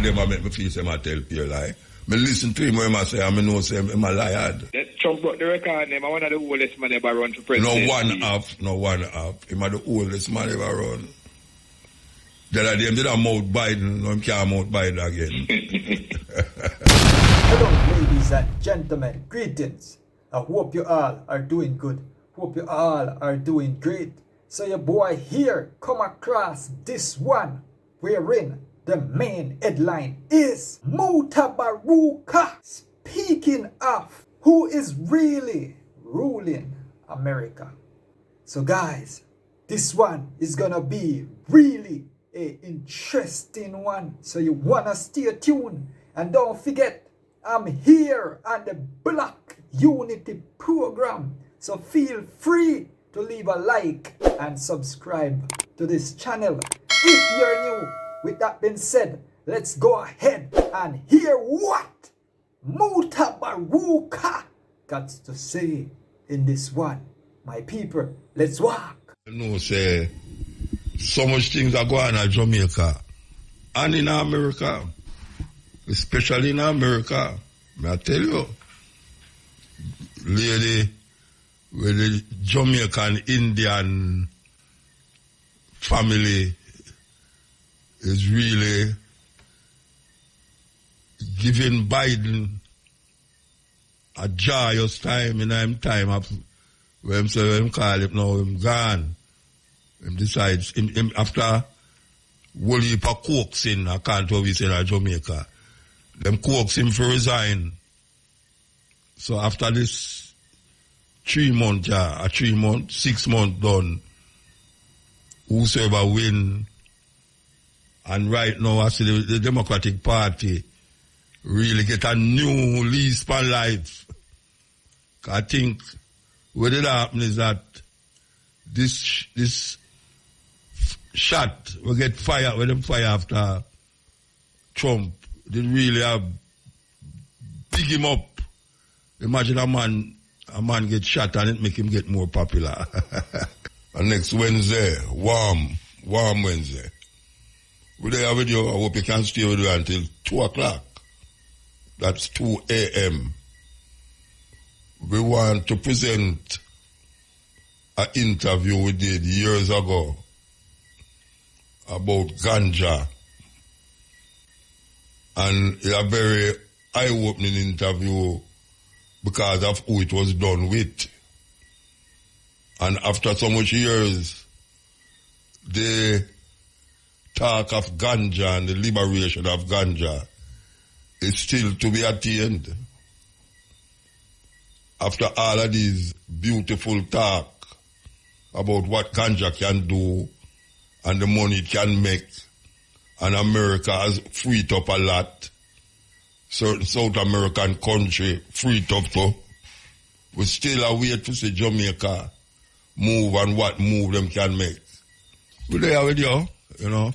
of them make me feel say I tell pure lie. Me listen to him when I say I know say I'm a liar. That Trump brought the record name. I one of the oldest man ever run for president. No one half. Him are the oldest man ever run. The other day, him did a mouth Biden, no him can't mouth Biden again. Hello, ladies and gentlemen. Greetings. I hope you all are doing good. Hope you all are doing great. So your boy here come across this one wherein the main headline is Mutabaruka. Speaking of who is really ruling America. So guys, this one is gonna be really an interesting one. So you wanna stay tuned. And don't forget, I'm here on the Black Unity program. So feel free to leave a like and subscribe to this channel if you're new. With that being said, let's go ahead and hear what Mutabaruka got to say in this one. My people, let's walk. You know, say, so much things are going on in Jamaica and in America, especially in America. May I tell you, lady, with the Jamaican Indian family is really giving Biden a joyous time in him time of when him call him now him gone. Him decides him after whole heap of coaxing, I can't always say in Jamaica. Them coax him for resign. So after this 3 month, 6 month done, whosoever win, and right now I see the Democratic Party really get a new lease on life. I think what will happen is that this shot will get fired when them fire after Trump. They really have big him up. Imagine a man get shot and it make him get more popular. And next Wednesday, warm Wednesday. We'll have a video. I hope you can stay with you until 2 o'clock. That's 2 a.m. We want to present an interview we did years ago about Ganja. And it's a very eye-opening interview because of who it was done with. And after so much years, the talk of Ganja and the liberation of Ganja is still to be attained. After all of these beautiful talk about what Ganja can do and the money it can make, and America has freed up a lot, certain South American country freed up too, we still are waiting to see Jamaica move and what move them can make. We're there with you know,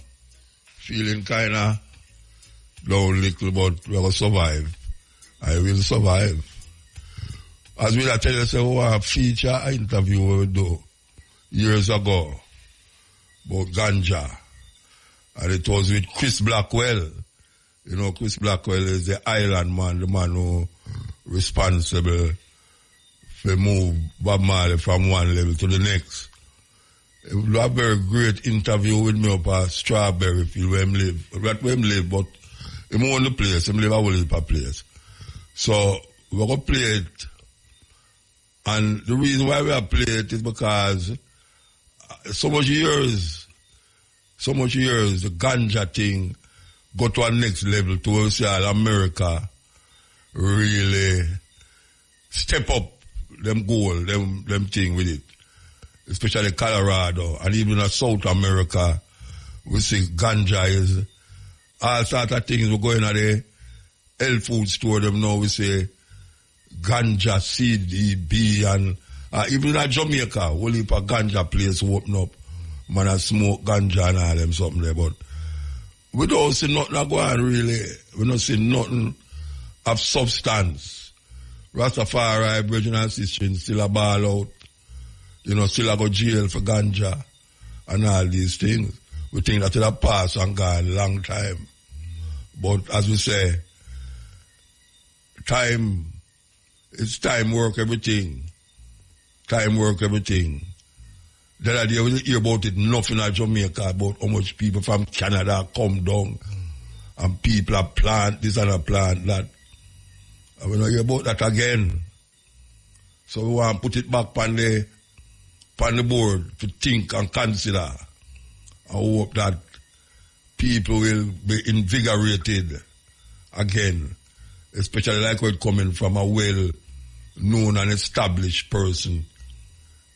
feeling kind of down little, but we're going to survive. I will survive. As we tell you, so we have a feature interview we do years ago about Ganja. And it was with Chris Blackwell. You know, Chris Blackwell is the island man, the man who responsible for move Bob Marley from one level to the next. It was a very great interview with me up at Strawberry Field where him live. Not where him live, but him own the place. Him live a whole heap of place. So we're going to play it. And the reason why we are playing it is because so much years, the Ganja thing got to a next level to where we see all America really step up them goal, them thing with it. Especially Colorado and even in South America, we see Ganja is all sort of things. We go in at the health food store, them now we say Ganja, CDB, and even in Jamaica, whole heap of Ganja place open up. Man, I smoke Ganja and all them something there, but we don't see nothing go on really. We don't see nothing of substance. Rastafari, brethren and sisters, still a ball out. You know, still a go jail for Ganja and all these things. We think that it have passed and gone a long time. But as we say, time work everything. Time work everything. The other day we hear about it, nothing in Jamaica, about how much people from Canada come down and people are plant this and a plant that. And we don't hear about that again. So we want to put it back on the board to think and consider. I hope that people will be invigorated again, especially like when coming from a well-known and established person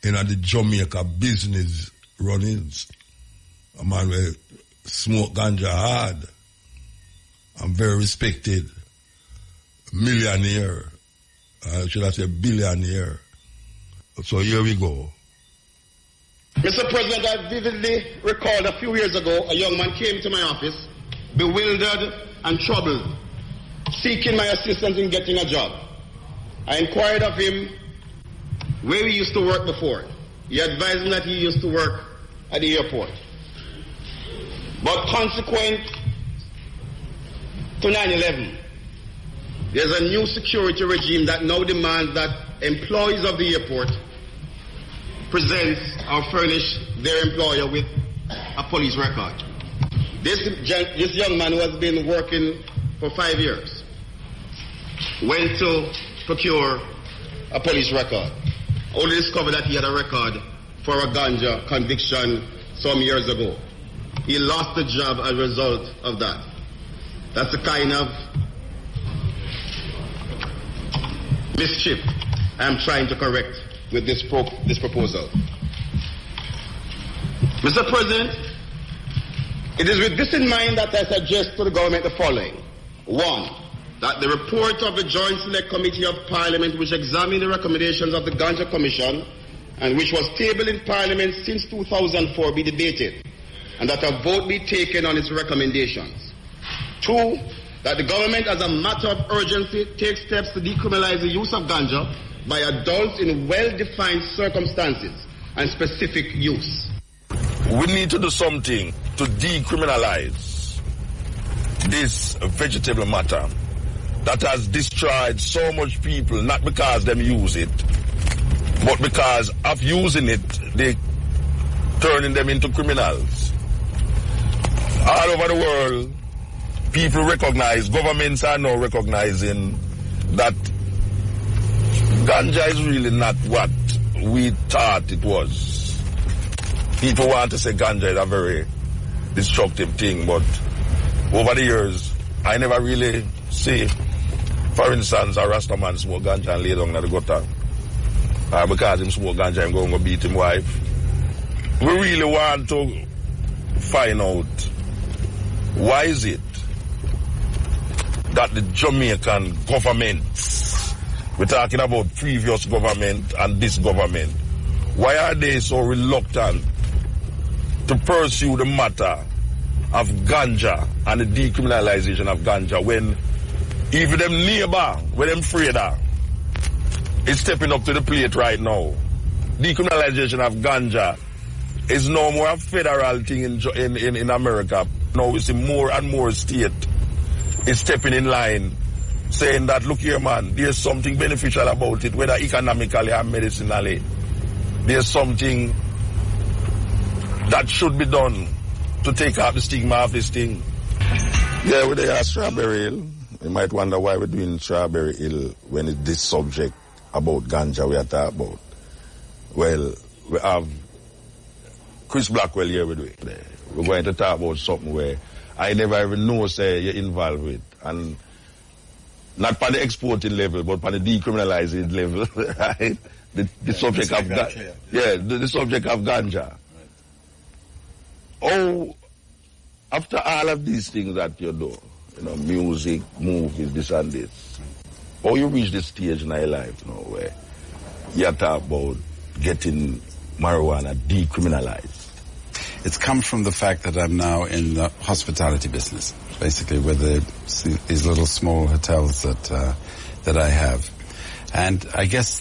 in the Jamaica business run-ins. A man who smoke ganja hard and very respected, millionaire, should I say billionaire. So here we go. Mr. President, I vividly recalled a few years ago a young man came to my office, bewildered and troubled, seeking my assistance in getting a job. I inquired of him where he used to work before. He advised me that he used to work at the airport. But consequent to 9/11, there's a new security regime that now demands that employees of the airport present or furnish their employer with a police record. This young man who has been working for 5 years went to procure a police record. Only discovered that he had a record for a ganja conviction some years ago. He lost the job as a result of that. That's the kind of mischief I'm trying to correct with this proposal. Mr. President, it is with this in mind that I suggest to the government the following. 1, that the report of the Joint Select Committee of Parliament, which examined the recommendations of the Ganja Commission and which was tabled in Parliament since 2004, be debated, and that a vote be taken on its recommendations. 2, that the government, as a matter of urgency, takes steps to decriminalize the use of ganja by adults in well-defined circumstances and specific use. We need to do something to decriminalize this vegetable matter that has destroyed so much people, not because them use it, but because of using it, they turning them into criminals. All over the world, people recognize, governments are now recognizing that ganja is really not what we thought it was. People want to say ganja is a very destructive thing, but over the years, I never really see, for instance, a Rasta man smoke ganja and lay down in the gutter. Because him smoke ganja, I'm going to beat him wife. We really want to find out why is it that the Jamaican government, we're talking about previous government and this government, why are they so reluctant to pursue the matter of ganja and the decriminalization of ganja when even them neighbor, when them Freda, is stepping up to the plate right now? Decriminalization of ganja is no more a federal thing in America. Now we see more and more state is stepping in line, saying that, look here, man, there's something beneficial about it, whether economically or medicinally. There's something that should be done to take out the stigma of this thing. Yeah, with the Strawberry Hill, you might wonder why we're doing Strawberry Hill when it's this subject about ganja we are talking about. Well, we have Chris Blackwell here with me. We're going to talk about something where I never even know, say, you're involved with. And not on the exporting level, but on the decriminalizing level, right? The subject of ganja. Yeah, the subject of ganja. Right. Oh, after all of these things that you do, music, movies, this and this, how you reach this stage in your life, where you talk about getting marijuana decriminalized? It's come from the fact that I'm now in the hospitality business, basically, with these little small hotels that I have, and I guess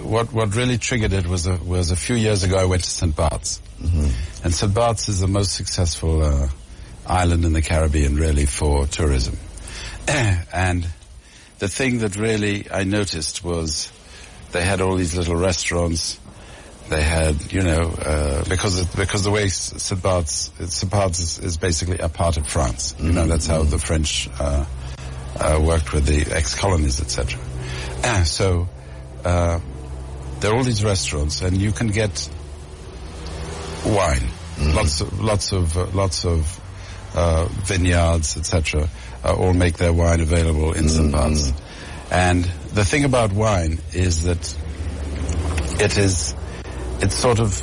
what really triggered it was a few years ago I went to St. Bart's, and St. Bart's is the most successful island in the Caribbean, really, for tourism. And the thing that really I noticed was they had all these little restaurants. They had, because the way St. Bart's is basically a part of France. That's how the French worked with the ex-colonies, etc. So there are all these restaurants, and you can get wine, lots of vineyards, etc. All make their wine available in St. Bart's. And the thing about wine is that it sort of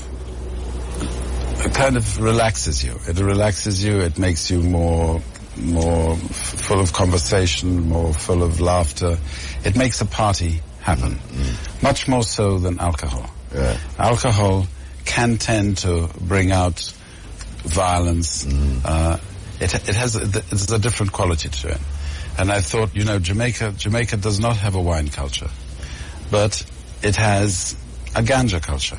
kind of relaxes you. It relaxes you. It makes you more full of conversation, more full of laughter. It makes a party happen, much more so than alcohol. Yeah. Alcohol can tend to bring out violence. It's a different quality to it. And I thought, Jamaica does not have a wine culture, but it has a ganja culture,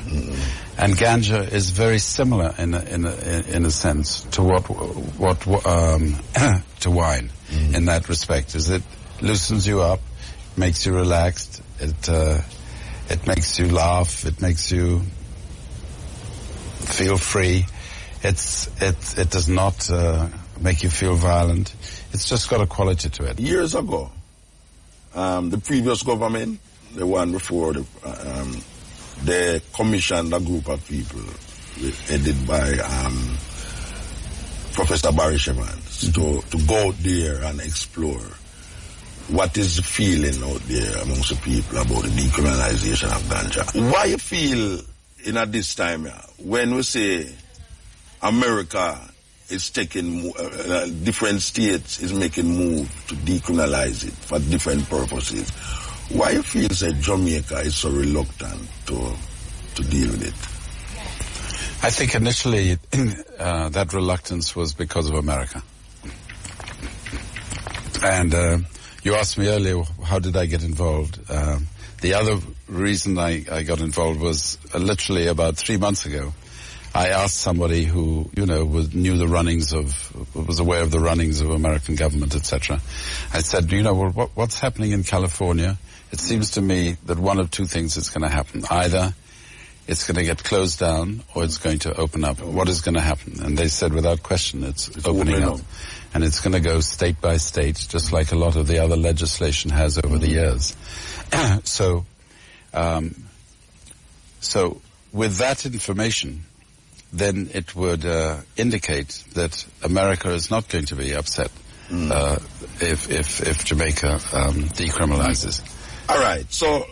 and ganja is very similar in a sense to to wine in that respect. Is it loosens you up, makes you relaxed, it makes you laugh, it makes you feel free. It does not make you feel violent. It's just got a quality to it. Years ago, the previous government, the one before, they commissioned a group of people headed by Professor Barry Shevans to go out there and explore what is the feeling out there amongst the people about the decriminalization of ganja. Why you feel in this time when we say America is taking different states is making move to decriminalize it for different purposes, why you feel that Jamaica is so reluctant to deal with it? I think initially that reluctance was because of America. And you asked me earlier, how did I get involved? The other reason I got involved was literally about 3 months ago. I asked somebody who, knew the runnings was aware of the runnings of American government, etc. I said, what's happening in California? It seems to me that one of two things is going to happen. Either it's going to get closed down or it's going to open up. What is going to happen? And they said, without question, it's opening up. And it's going to go state by state, just like a lot of the other legislation has over the years. So with that information, then it would indicate that America is not going to be upset if Jamaica decriminalizes. All right, so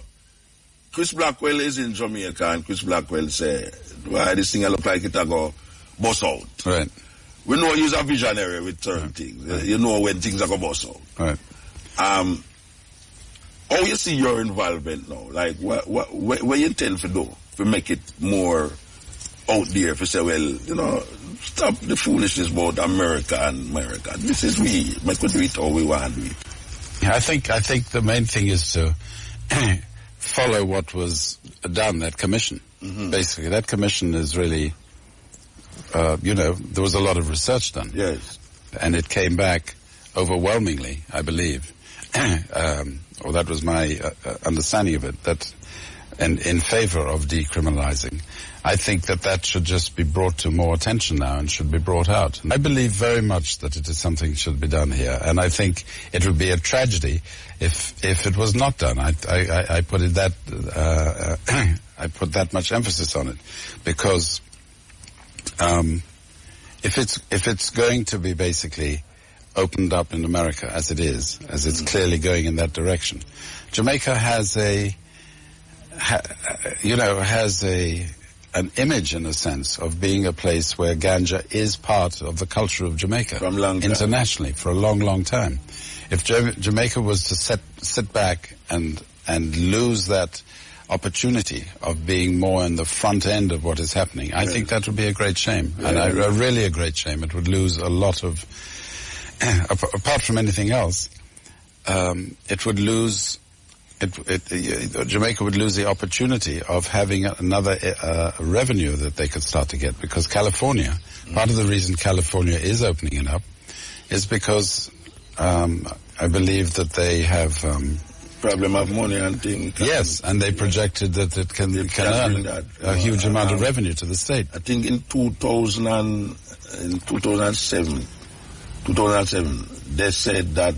Chris Blackwell is in Jamaica, and Chris Blackwell say, "Why this thing look like it go bust out?" Right. We know you're a visionary with certain things. Right. You know when things are going to bust out. Right. How you see your involvement now? Like, what you intend to do to make it more out there? If you say, well, stop the foolishness about America and America. This is we. We could do it how we want to do it. I think the main thing is to follow what was done, that commission. Basically, that commission is really, there was a lot of research done. Yes. And it came back overwhelmingly, I believe, or that was my understanding of it, that in favor of decriminalizing. I think that should just be brought to more attention now and should be brought out. I believe very much that it is something that should be done here, and I think it would be a tragedy if it was not done. I put it that I put that much emphasis on it, because if it's going to be basically opened up in America as it's clearly going in that direction, Jamaica has an image, in a sense, of being a place where ganja is part of the culture of Jamaica internationally for a long, long time. If Jamaica was to sit back and lose that opportunity of being more in the front end of what is happening, I think that would be a great shame, and really a great shame. It would lose a lot of, apart from anything else, it would lose Jamaica would lose the opportunity of having another revenue that they could start to get, because California, part of the reason California is opening it up is because I believe that they have problem of money and things. Yes, and they projected that it can earn a huge amount of revenue to the state. I think in 2007, they said that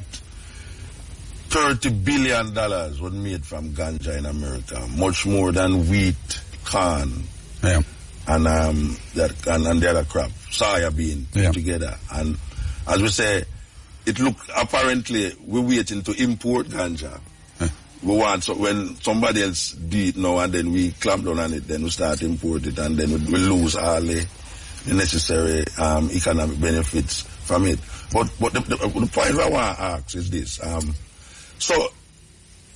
$30 billion was made from ganja in America, much more than wheat, corn, and the other crop, soya bean, together. And as we say, it look apparently we're waiting to import ganja. We want, so when somebody else do it now and then we clamp down on it, then we start import it, and then we lose all the necessary economic benefits from it. But the point I want to ask is this. So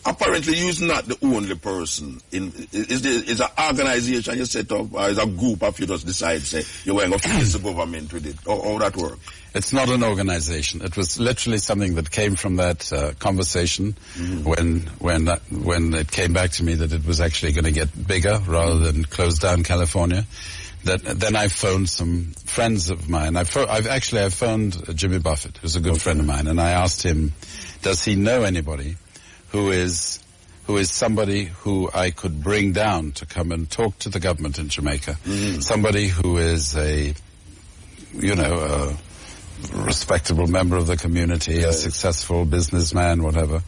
apparently you're not the only person. Is an organization you set up, or is a group of you just decide, say, you're going to face the government with it? How that work? It's not an organization. It was literally something that came from that conversation when it came back to me that it was actually going to get bigger rather than close down California. Then I phoned some friends of mine. I've phoned Jimmy Buffett, who's a good friend of mine, and I asked him, does he know anybody who is somebody who I could bring down to come and talk to the government in Jamaica? Somebody who is a respectable member of the community, a successful businessman, whatever.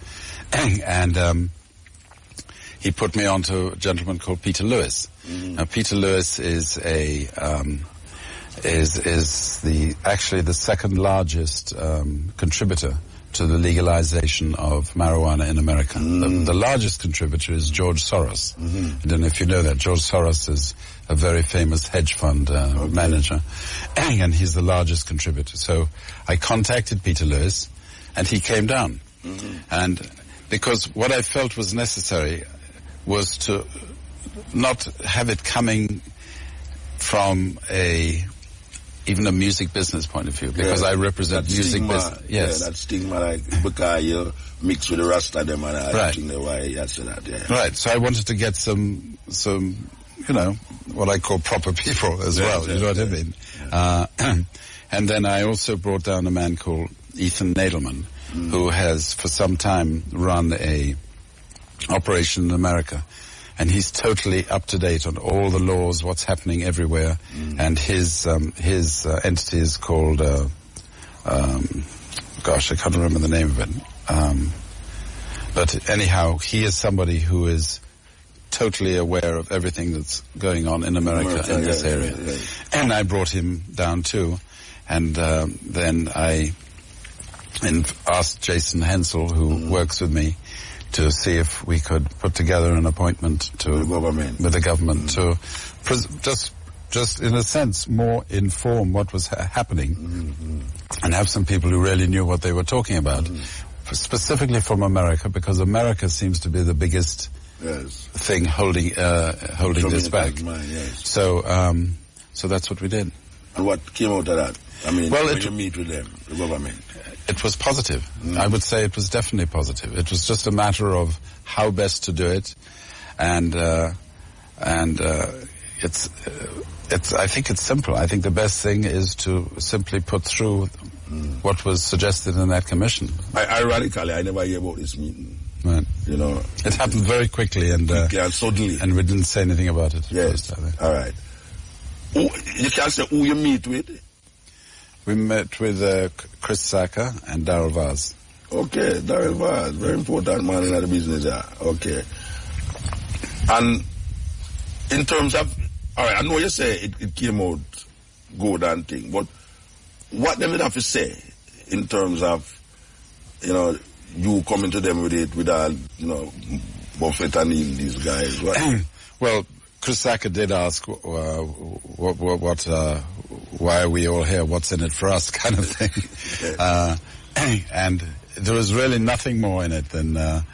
And he put me on to a gentleman called Peter Lewis. Now, Peter Lewis is actually the second largest contributor to the legalization of marijuana in America. The largest contributor is George Soros. I don't know if you know that. George Soros is a very famous hedge fund manager, and he's the largest contributor. So I contacted Peter Lewis, and he came down. And because what I felt was necessary was to not have it coming from even a music business point of view, because I represent music business. Yes. Yeah, that stigma, like, because you mix with the Rasta them and I think the way you say that, Right, so I wanted to get some, what I call proper people as well, you know what I mean? And then I also brought down a man called Ethan Nadelman, who has for some time run a operation in America. And he's totally up to date on all the laws, what's happening everywhere. And his entity is called, I can't remember the name of it. But anyhow, he is somebody who is totally aware of everything that's going on in America in this area. And I brought him down too. And then I asked Jason Hensel, who works with me, to see if we could put together an appointment with the government to just in a sense more inform what was happening and have some people who really knew what they were talking about, specifically from America, because America seems to be the biggest thing holding this back. So that's what we did. And what came out of that? I mean, when you meet with them, the government? It was positive. I would say it was definitely positive. It was just a matter of how best to do it, and it's. I think it's simple. I think the best thing is to simply put through what was suggested in that commission. Ironically, I never hear about this meeting. Right. It happened very quickly and suddenly, and we didn't say anything about it. Yes. All right. You can say who you meet with. We met with Chris Saka and Darrell Vaz. Okay, Darrell Vaz, very important man in the business. Okay. And in terms of, all right, I know you say it came out good and thing, but what they would have to say in terms of, you coming to them with it, with all, Buffett and these guys? Well, Chris Saka did ask, why are we all here? What's in it for us, kind of thing. And there was really nothing more in it than it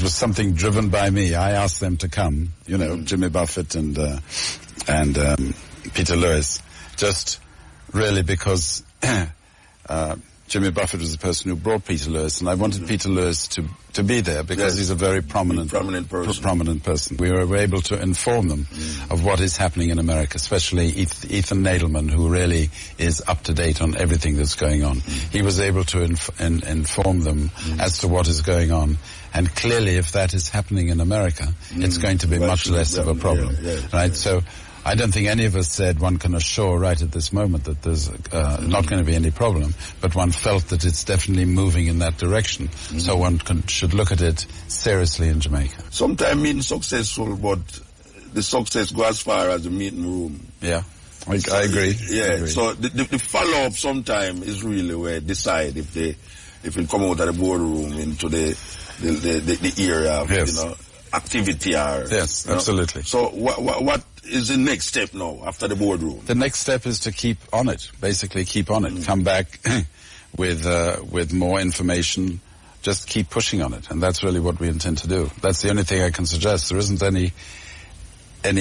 was something driven by me. I asked them to come, Jimmy Buffett and Peter Lewis, just really because Jimmy Buffett was the person who brought Peter Lewis, and I wanted Peter Lewis to be there because he's a very prominent person. We were able to inform them of what is happening in America, especially Ethan Nadelman, who really is up to date on everything that's going on. He was able to inform them as to what is going on. And clearly, if that is happening in America, it's going to be much less of a problem, right? So I don't think any of us said one can assure right at this moment that there's not going to be any problem, but one felt that it's definitely moving in that direction. So one should look at it seriously in Jamaica. Sometimes meeting successful, but the success goes as far as the meeting room. Yeah, I agree. Yeah, I agree. So the follow-up sometimes is really where decide if it come out of the boardroom into the area of, activity or... Yes, absolutely. So what is the next step now after the boardroom? The next step is to keep on it, basically keep on it. Come back with more information, just keep pushing on it. And that's really what we intend to do. That's the only thing I can suggest. There isn't any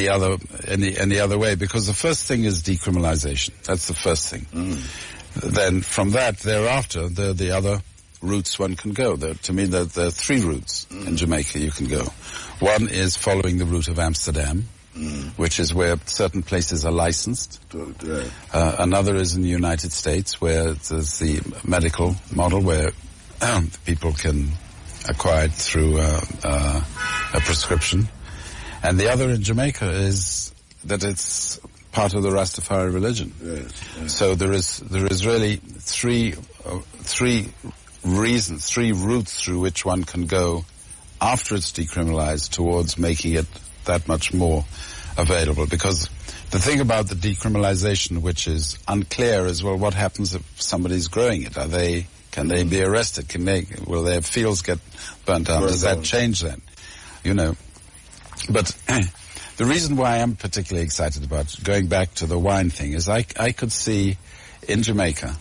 other way, because the first thing is decriminalization. That's the first thing. Then from that, thereafter, there are the other routes one can go. To me, there are three routes in Jamaica you can go. One is following the route of Amsterdam, which is where certain places are licensed. Another is in the United States, where there's the medical model, where people can acquire it through a prescription. And the other in Jamaica is that it's part of the Rastafari religion. So there is really three routes through which one can go after it's decriminalized towards making it that much more available. Because the thing about the decriminalization, which is unclear, is, well, what happens if somebody's growing it? Can they be arrested? Will their fields get burnt out? Does that change then? But the reason why I'm particularly excited about going back to the wine thing is I could see in Jamaica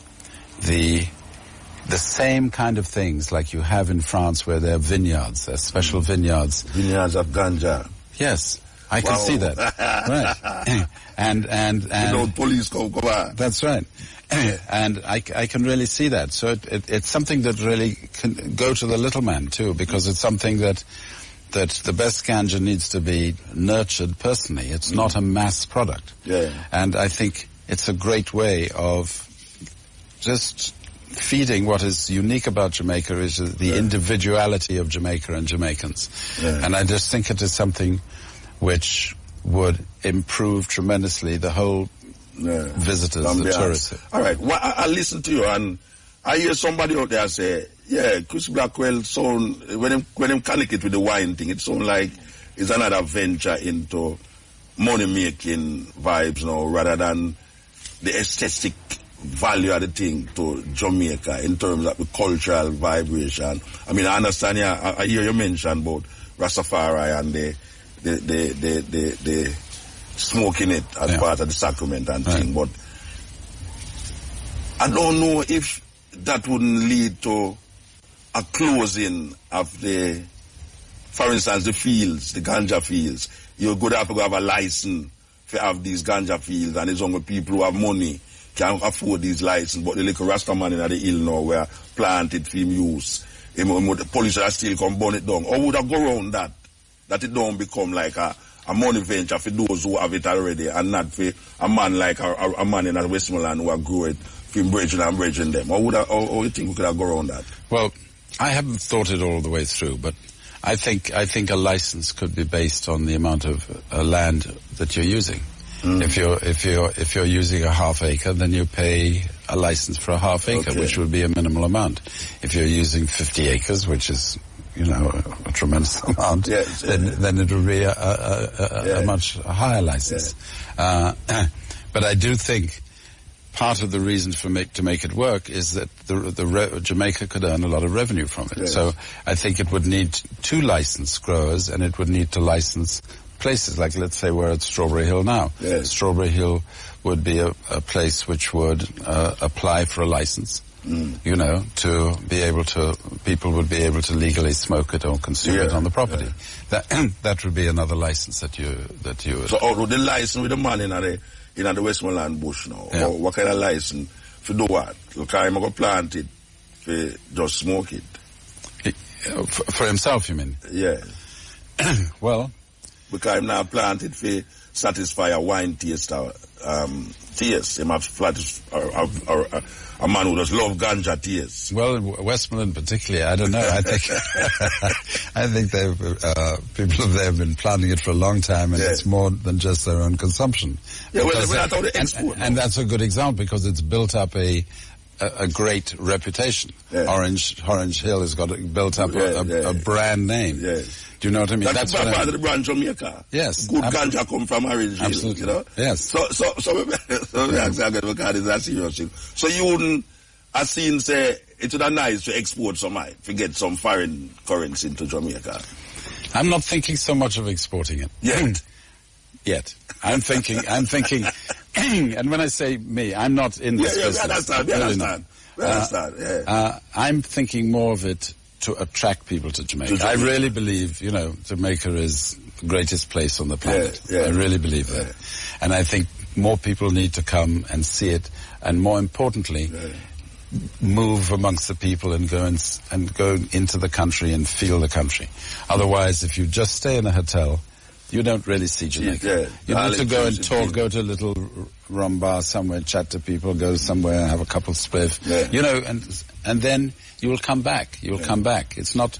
the same kind of things like you have in France, where there are vineyards, there are special vineyards. Vineyards of Ganja. Yes, I can see that. Right. And police go on. That's right. And I can really see that. So it's something that really can go to the little man too, because it's something that the best ganja needs to be nurtured personally. It's not a mass product. And I think it's a great way of just feeding what is unique about Jamaica is the individuality of Jamaica and Jamaicans. And I just think it is something which would improve tremendously the whole visitors, the tourists. All right, well, I listen to you, and I hear somebody out there say, Chris Blackwell sound, when him connect it with the wine thing, it sounds like it's another venture into money-making vibes now, rather than the aesthetic value of the thing to Jamaica in terms of the cultural vibration. I mean, I understand, I hear you mention about Rastafari and the smoking it as part of the sacrament and thing, but I don't know if that wouldn't lead to a closing of for instance, the fields, the ganja fields. You're going to have a license to have these ganja fields, and it's only people who have money can afford these licenses, but the little Rastaman in the hill now were planted for him use. The police are still come burn it down. Or would I go around that it don't become like a money venture for those who have it already, and not for a man like a man in Westmoreland who are grow it for him bridging them? Or you think we could have go around that? Well, I haven't thought it all the way through, but I think a license could be based on the amount of land that you're using. If you're using a half acre, then you pay a license for a half acre, which would be a minimal amount. If you're using 50 acres, which is a tremendous amount, then it would be a much higher license. But I do think part of the reason to make it work is that Jamaica could earn a lot of revenue from it. So I think it would need 2 licensed growers, and it would need to license places like, let's say, we're at Strawberry Hill now. Strawberry Hill would be a place which would apply for a license, to be able to, people would be able to legally smoke it or consume it on the property. That would be another license that you would. So the license with the man in the Westmoreland bush now, or what kind of license to do what? Look, I'm going to plant it for just smoke it. For himself, you mean? Yeah. Well, because I'm not planted for satisfy a wine taste or taste. I'm a man who does love ganja taste. Well, Westmoreland particularly, I don't know. I think I think people there have been planting it for a long time, and it's more than just their own consumption. Yeah, well, that's how they export. And that's a good example because it's built up a great reputation. Yeah. Orange Hill has built up a brand name. Yeah. Do you know what I mean? That's part of the brand Jamaica. Yes. Good ganja come from Orange Hill. Absolutely. You know? Yes. So because it's a serious thing. So you wouldn't, as seen say, it would be nice to export some, to get some foreign currency into Jamaica. I'm not thinking so much of exporting it. Yet. I'm thinking, and when I say me, I'm not in this business. We understand. I'm thinking more of it to attract people to Jamaica. I really believe, Jamaica is the greatest place on the planet. I really believe that. And I think more people need to come and see it, and more importantly, move amongst the people and go into the country and feel the country. Otherwise, if you just stay in a hotel, you don't really see Jamaica. You need to go and talk, go to a little rum bar somewhere, chat to people, go somewhere, have a couple of spliff, and then you will come back. You will come back. It's not,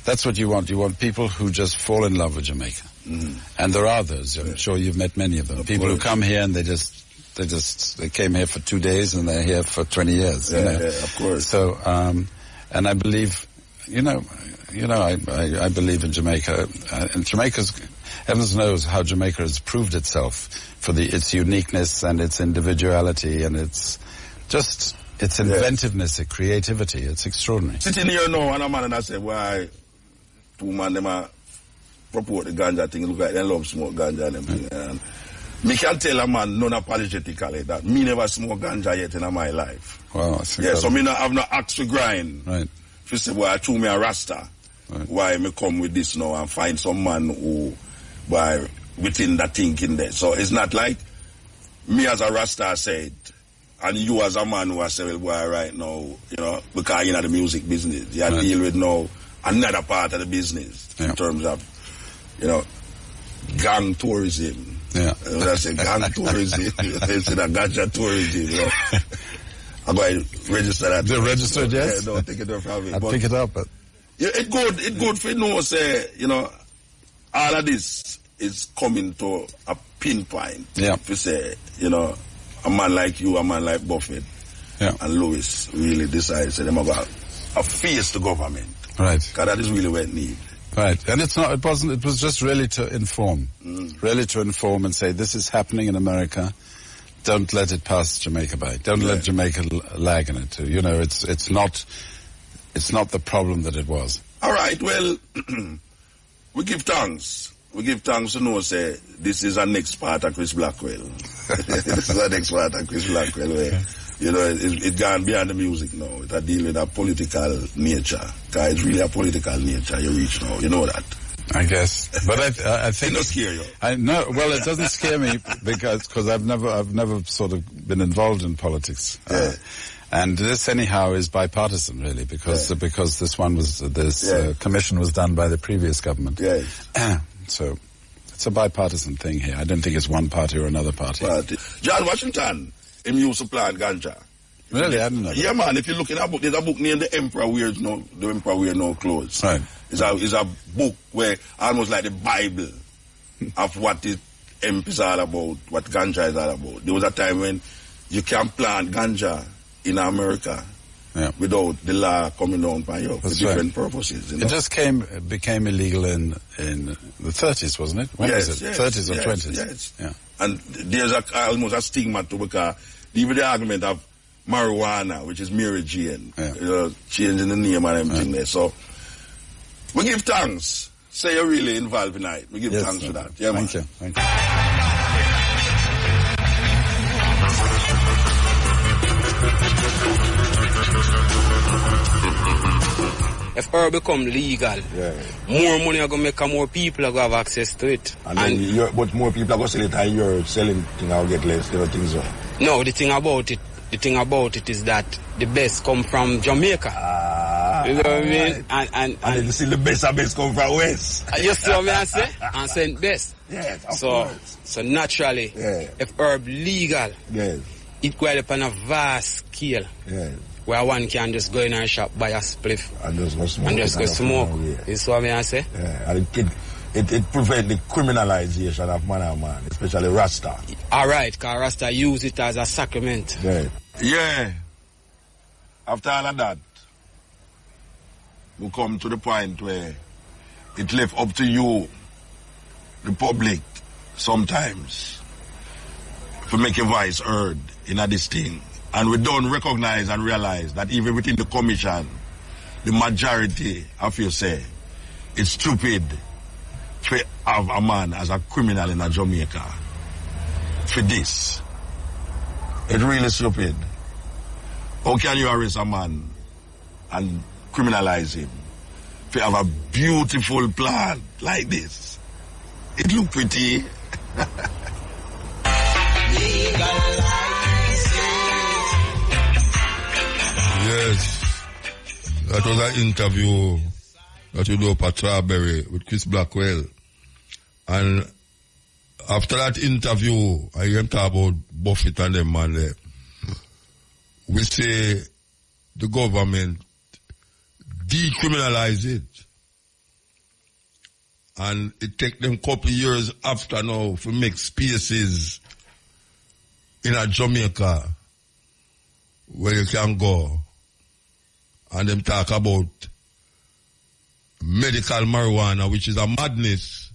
that's what you want. You want people who just fall in love with Jamaica. Mm. And there are those. I'm sure you've met many of them. People who come here and they came here for 2 days and they're here for 20 years. Of course. So, and I believe, I believe in Jamaica. And Jamaica's, heavens knows how Jamaica has proved itself for its uniqueness and its individuality and its inventiveness, its creativity. It's extraordinary. Sitting here now, and a man and I say, why 2 man them propose the ganja thing, look like they love smoke ganja and everything. And me can tell a man non-apologetically that me never smoke ganja yet in my life. Wow, so me not have no axe to grind. Right. If you say, well, I chew me a rasta. Right. Why me come with this now and find some man who, within that thinking there. So it's not like me as a rasta said, and you as a man who has said, well, right now, because you're in the music business, you deal with now another part of the business in terms of, gang tourism. Yeah. When I say gang tourism, they say that ganja tourism, I'm going to register that. They're registered, yes? Yeah, don't take it from me. I'll pick it up. But it's good for say, all of this is coming to a pinpoint. Yeah. If you say, a man like you, a man like Buffett, and Lewis really decides that they're going to face the government. Right. Because that is really what it needs. Right. And it was just really to inform. Really to inform and say, this is happening in America. Don't let it pass Jamaica by. Don't let Jamaica lag in it. It's not the problem that it was. All right. Well, we give thanks. We give thanks to know, say, this is our next part of Chris Blackwell. This is our next part of Chris Blackwell where, it's gone beyond the music now. It's a deal with a political nature. Because it's really a political nature you reach now. You know that. I guess. But I think... It doesn't scare you. Well, it doesn't scare me because I've never sort of been involved in politics. And this anyhow is bipartisan really because this commission was done by the previous government. So it's a bipartisan thing here. I don't think it's one party or another party. John Washington, him used to plant ganja. Really? I don't know. Yeah, man. If you look in a book, there's a book named The Emperor Wears No Clothes. Right. It's a book where almost like the Bible of what the hemp is all about, what ganja is all about. There was a time when you can't plant ganja in America without the law coming down by you for different purposes. It just became illegal in the 30s, wasn't it? When was it? 30s or 20s? Yes. Yeah. And there's almost a stigma to because even the argument of marijuana, which is Mary Jane, changing the name and everything there. So we give thanks. Say you're really involved in it. We give thanks for that. Yeah, Thank you. If herb become legal, more money are going to make and more people are going to have access to it. But more people are going to sell it and you're selling things, I'll get less, things. No, the thing about it, the thing about it is that the best come from Jamaica. You know what I mean? And then you see the best come from West. You see what I say? And saying best. Yes, of course. So naturally, if herb legal, it go up on a vast scale. Where one can just go in a shop, buy a spliff, and just go smoke. You see what I say? Yeah, and it prevents the criminalization of man, especially Rasta. Alright, because Rasta use it as a sacrament. Yeah. After all of that, we come to the point where it left up to you, the public, sometimes, to make your voice heard in this thing. And we don't recognize and realize that even within the commission, the majority of you say it's stupid to have a man as a criminal in Jamaica for this. It's really stupid. How can you arrest a man and criminalize him to have a beautiful plant like this? It look pretty. Yes, that was an interview that you do up at Strawberry with Chris Blackwell. And after that interview, I hear him talk about Buffett and them man there. We say the government decriminalize it. And it take them couple years after now to make spaces in a Jamaica where you can go. And them talk about medical marijuana, which is a madness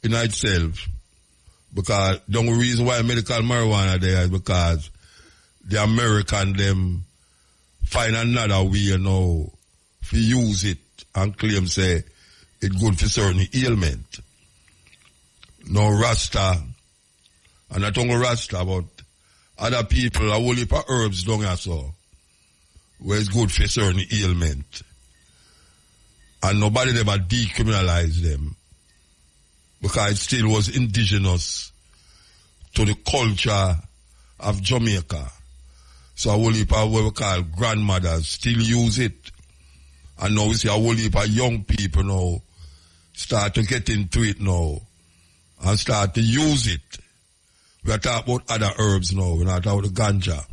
in itself. Because the only reason why medical marijuana there is because the American them find another way, you know, to use it and claim say it's good for certain ailment. No Rasta, and not only Rasta, but other people, a whole heap of herbs down here so, where it's good for certain ailment. And nobody ever decriminalized them because it still was indigenous to the culture of Jamaica. So a whole heap of what we call grandmothers still use it. And now we see a whole heap of young people now start to get into it now and start to use it. We are talking about other herbs now. We're not talking about the ganja.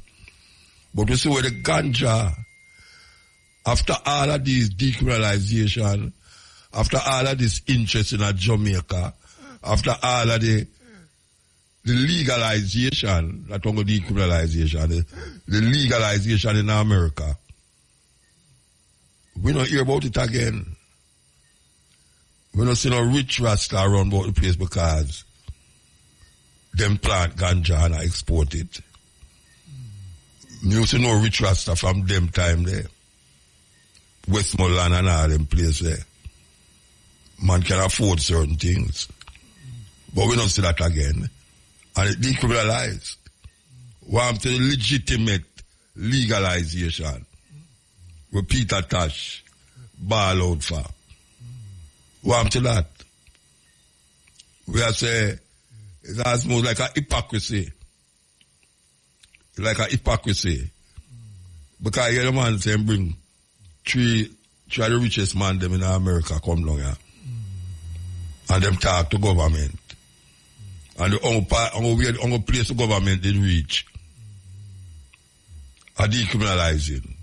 But we see where the ganja, after all of these decriminalization, after all of this interest in Jamaica, after all of the legalization, not only decriminalization, the legalization in America, we don't hear about it again. We don't see no rich Rasta around about the place because them plant ganja and export it. You see no rich Rasta from them time there. Westmoreland and all them place there. Man can afford certain things. But we don't see that again. And it decriminalized. Want to legitimate legalization. With Peter Tosh, ball out for. Want to that. We are say it's almost like a hypocrisy. Like a hypocrisy. Because you the man saying bring three of the richest man them in America come down here. And them talk to government. And the only place the government did reach are decriminalizing.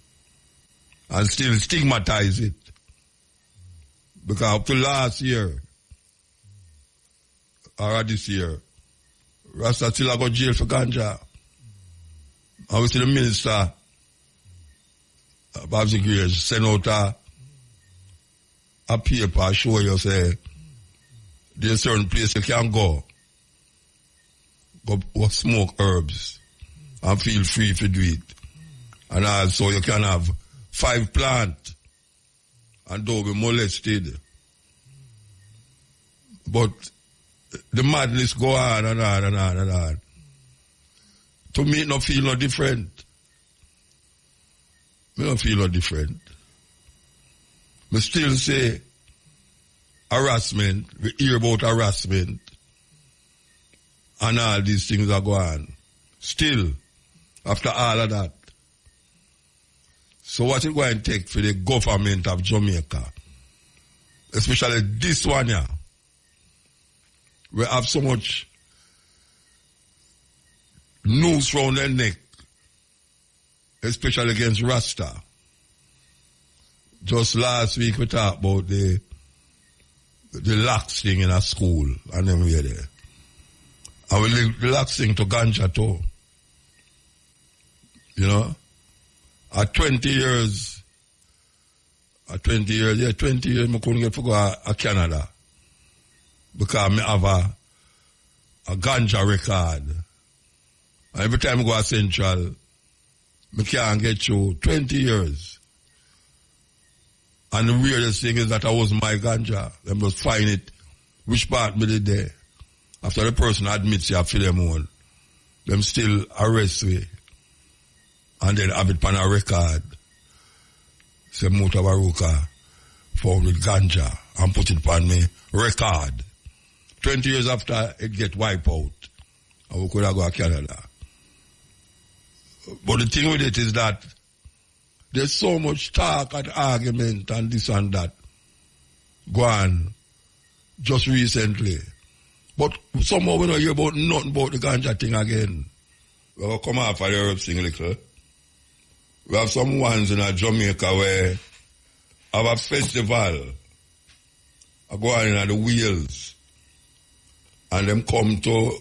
And still stigmatize it. Because up to last year, or this year, Rasta still go jail for ganja. And we see the minister, Babsy Grace, send out a paper, show you, say, there's certain place you can go smoke herbs and feel free to do it. And also you can have 5 plants and don't be molested. But the madness go on and on and on and on. To me, it don't feel no different. Me don't feel no different. Me still say harassment, we hear about harassment, and all these things are going on. Still, after all of that. So what it going to take for the government of Jamaica, especially this one here, we have so much noose round their neck, especially against Rasta. Just last week we talked about the lax thing in a school and then we're there. And we link the lax thing to Ganja too. You know? At 20 years, I couldn't get to go to Canada. Because I have a Ganja record. And every time I go to Central, I can't get through 20 years. And the weirdest thing is that I was my Ganja. They must find it, which part me did there. After the person admits you have for them own, them still arrest me. And then have it on a record. Say Mutabaruka found with Ganja and put it on me record. 20 years after it get wiped out. And we could have go to Canada. But the thing with it is that there's so much talk and argument and this and that go on just recently. But somehow we don't hear about nothing about the Ganja thing again. We will come off of the Arab thing a little. We have some ones in Jamaica where have a festival. I go on in the wheels. And them come to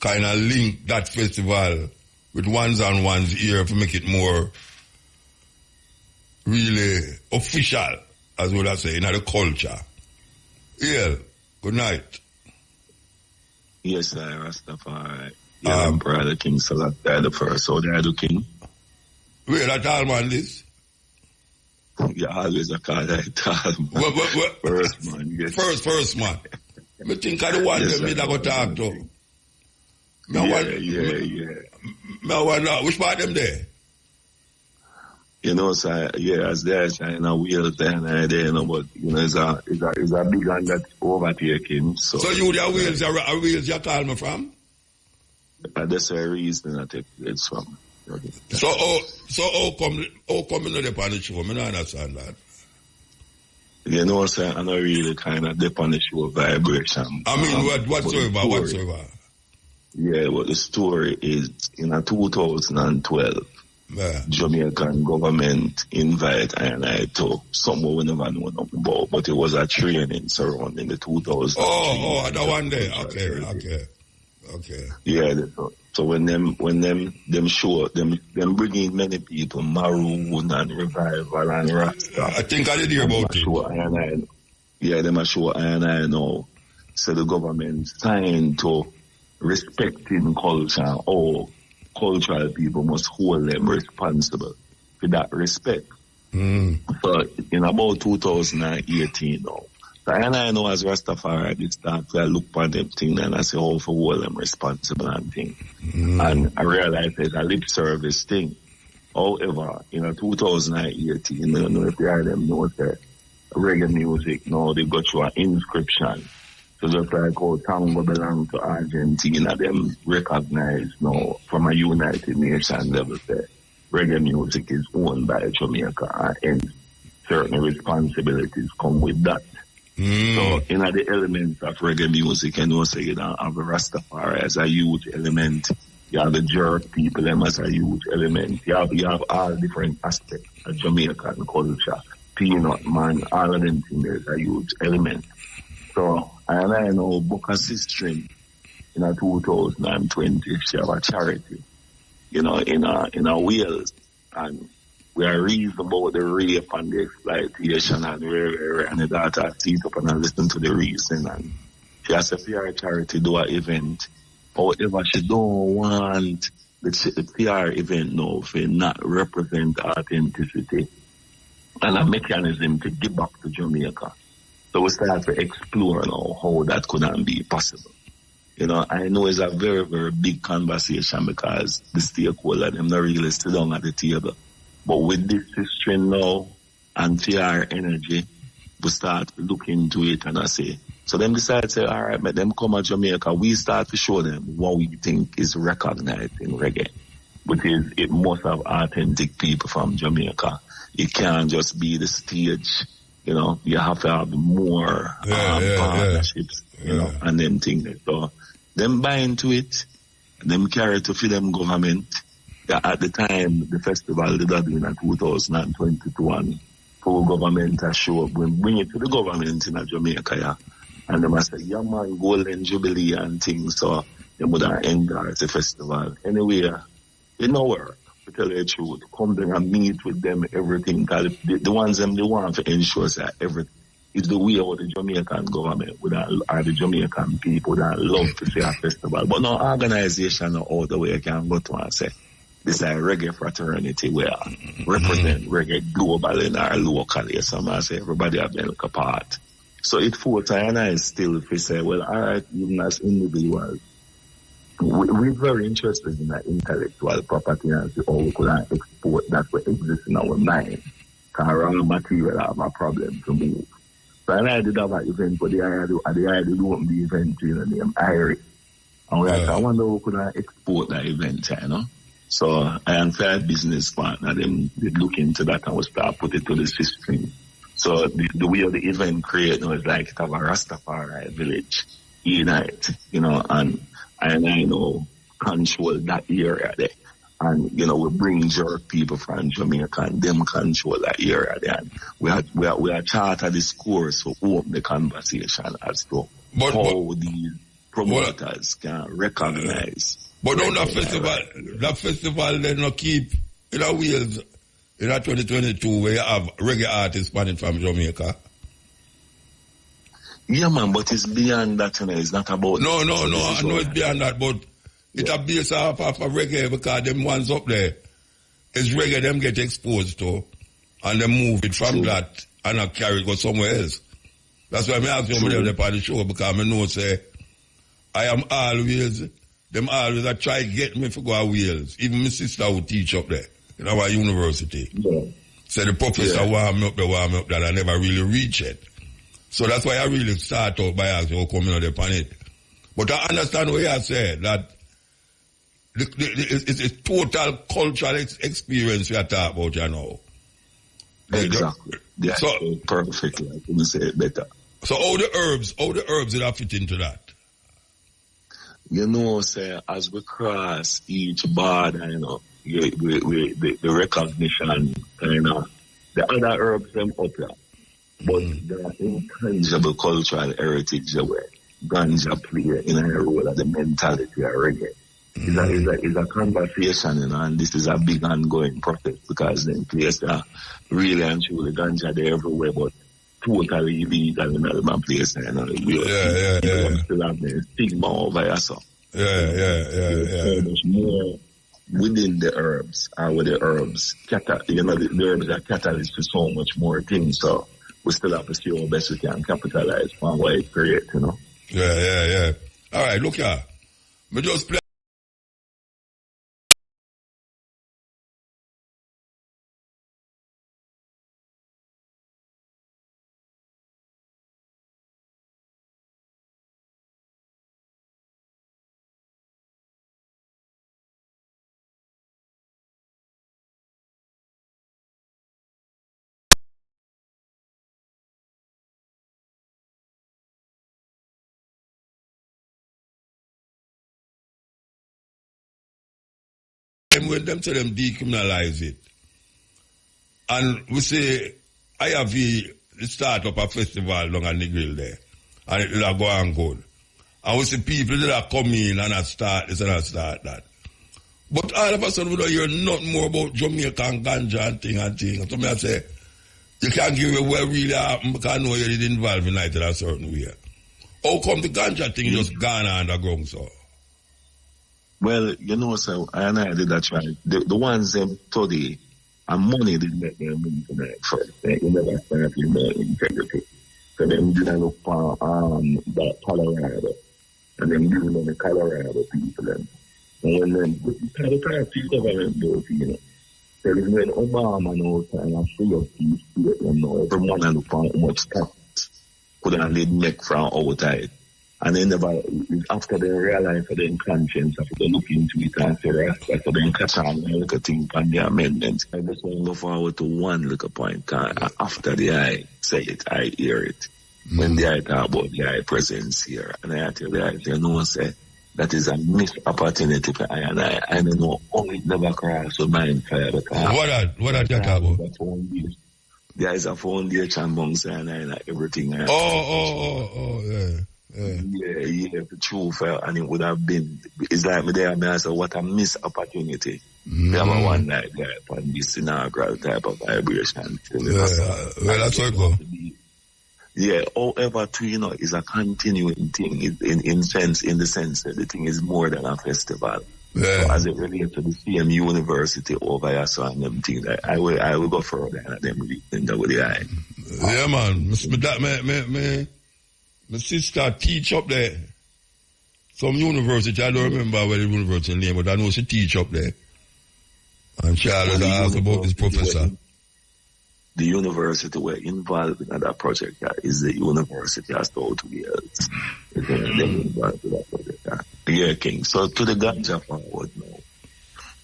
kind of link that festival with ones on ones here to make it more really official, as would I say, in the culture. Yeah, good night. Yes, I Rastafari. Brother King Salat, the first, so they the king. Wait, that all man this? You always a call that tall man. First man, yes. First man. I think I the one yes, that go talk to. I wonder, which part them there? You know, so, yeah, as there's in a wheel there, you know, but, you know, it's a big one that's overtaking. So you the wheels, are wheels you call me from? That's a reason I take it's from. Okay. So how come you know the on the show? I don't understand that. You know, so I don't really kind of dip on the show vibration. I mean, whatsoever. Yeah, well, the story is in 2012, Jamaican government invite I to somewhere we never know nothing about, but it was a training surrounding the 2000. Oh, that one day. Okay. Yeah, so when them show them bringing many people, Maroon and Revival and Rasta. I think I did hear about it. Yeah, them a show I know. So the government signed to respecting culture, or cultural people must hold them responsible for that respect. So in about 2018 now, so I know as Rastafari, I start to look at them thing and I say, how for hold them responsible and thing. And I realize it's a lip service thing. However, in 2018, I don't know if you heard them know that reggae music, now they got you an inscription. So just like how tango belong to Argentina, them recognize now from a United Nations level that reggae music is owned by Jamaica and certain responsibilities come with that. So in the elements of reggae music, and also you don't have a Rastafari as a huge element. You have the jerk people them as a huge element. You have all different aspects of Jamaican culture. Peanut Man, all of them things there's a huge element. So and I know Boca sister in 2020 she have a charity, in a Wales, and we are reading about the rape and the exploitation and the daughter sit up and listen to the reason, and she has a PR charity do an event. However, she don't want the PR event now to not represent authenticity and a mechanism to give back to Jamaica. So we start to explore now how that couldn't be possible. I know it's a very, very big conversation because the stakeholders, them not really sit down at the table. But with this history now and TR energy, we start looking into it and I say, so them decide to say, all right, let them come to Jamaica. We start to show them what we think is recognized in reggae. which is it must have authentic people from Jamaica. It can't just be the stage, you know. You have to have more partnerships, you know, and them things. So them buy into it, them carry it to feed them government. Yeah, at the time, the festival did have been in 2021. For government to show up, when bring it to the government in Jamaica, yeah. And they must say, yeah man, Golden Jubilee and things, so they would have endorse the festival. Anyway, it no work, to tell you the truth. Come there and meet with them, everything. Cause the ones them they want to ensure that everything is the way of the Jamaican government, or the Jamaican people that love to see a festival. But no organization or the way I can go to and say, this is a reggae fraternity where represent reggae globally and locally. So I say everybody have been like a part. So it forces and I still if we say, well, all right, even as individuals, we're very interested in that intellectual property and how we could export that what exists in our mind. Because raw material have a problem to move. So I did have an event, but the idea don't be event, you know, named Irie. And we I wonder how we could export that event, you know. So I am fair business partner, them they look into that and we start put it to the system. So the way of the event create now is like it have a Rastafari village unite, you know, and I know control that area there. And, you know, we bring jerk people from Jamaica and them control that area there. And we are charter this course to open the conversation as to how these promoters can recognize. But on that festival they not keep in our wheels in 2022 where you have reggae artists spanning from Jamaica. Yeah man, but it's beyond that, you know, it's not about No, I know it's beyond that, but it's a base off reggae because them ones up there is reggae them get exposed to and they move it from that and not carry it go somewhere else. That's why I ask you over there on the show because I know say I am always them always try to get me to go to Wales. Even my sister would teach up there in our university. Yeah. So the professor warm me up that I never really reach it. So that's why I really start out by asking how come you know upon it. But I understand what you said, that it's a total cultural experience you are talking about, you know. Exactly. Yeah, so perfectly. I couldn't say it better. So how the herbs did that fit into that? You know, say, as we cross each border, you know, the recognition, you know, the other herbs them up here. But the intangible cultural heritage where Ganja play in a role of the mentality of reggae. It's a conversation, you know, and this is a big ongoing process because the place are really and truly Ganja there everywhere, but totally illegal in the place, you know. Still have the stigma over here, so. So much more within the herbs, with the herbs, you know, the herbs are catalyst to so much more things, so we still have to see how best we can capitalize on what it creates, you know. Yeah. All right, look here. We just play. When them tell them decriminalize it, and we say, I have the start up a festival down at the grill there, and it will go on good. And we see people that come in and start this and start that. But all of a sudden we don't hear nothing more about Jamaica and Ganja and thing. So I say, you can't give me what really happened because I know you didn't involve in it in a certain way. How come the Ganja thing just gone underground, so? Well, you know, so I did that right. The ones them study and money didn't make them move tonight first. They never started in the integrity. So them didn't look for that Colorado. And them giving them the Colorado people then. And when them the party government those, you know. So when Obama knows and I'm sure these people know everyone and look for how much tax could have make from outside. And they never, after they realize for their conscience, after they look into it and say, Rasta, so then catch on and look at things on the amendments. I just want to go forward to one little point. After the I say it, I hear it. When the I talk about the I presence here, and I tell the I, they know, say, that is a missed opportunity for I and I don't know how it never crossed with mind fire. What that you talk about? There is a foundation amongst I and everything. Yeah. Yeah, the truth, and it would have been, it's like me there, I said, what a missed opportunity. There was one night there upon this inaugural type of vibration. Well, that's what it goes. Yeah, however, too, is a continuing thing in the sense that the thing is more than a festival. Yeah. So as it relates to the same university over here, so and them things, I will go further and them in the eye. Yeah, man. My sister teach up there. Some university, I don't remember where the university name, but I know she teach up there. And she always asked about this professor. The university we're involved in that project is the University of South Wales. Yeah, King. So to the Ganja forward now.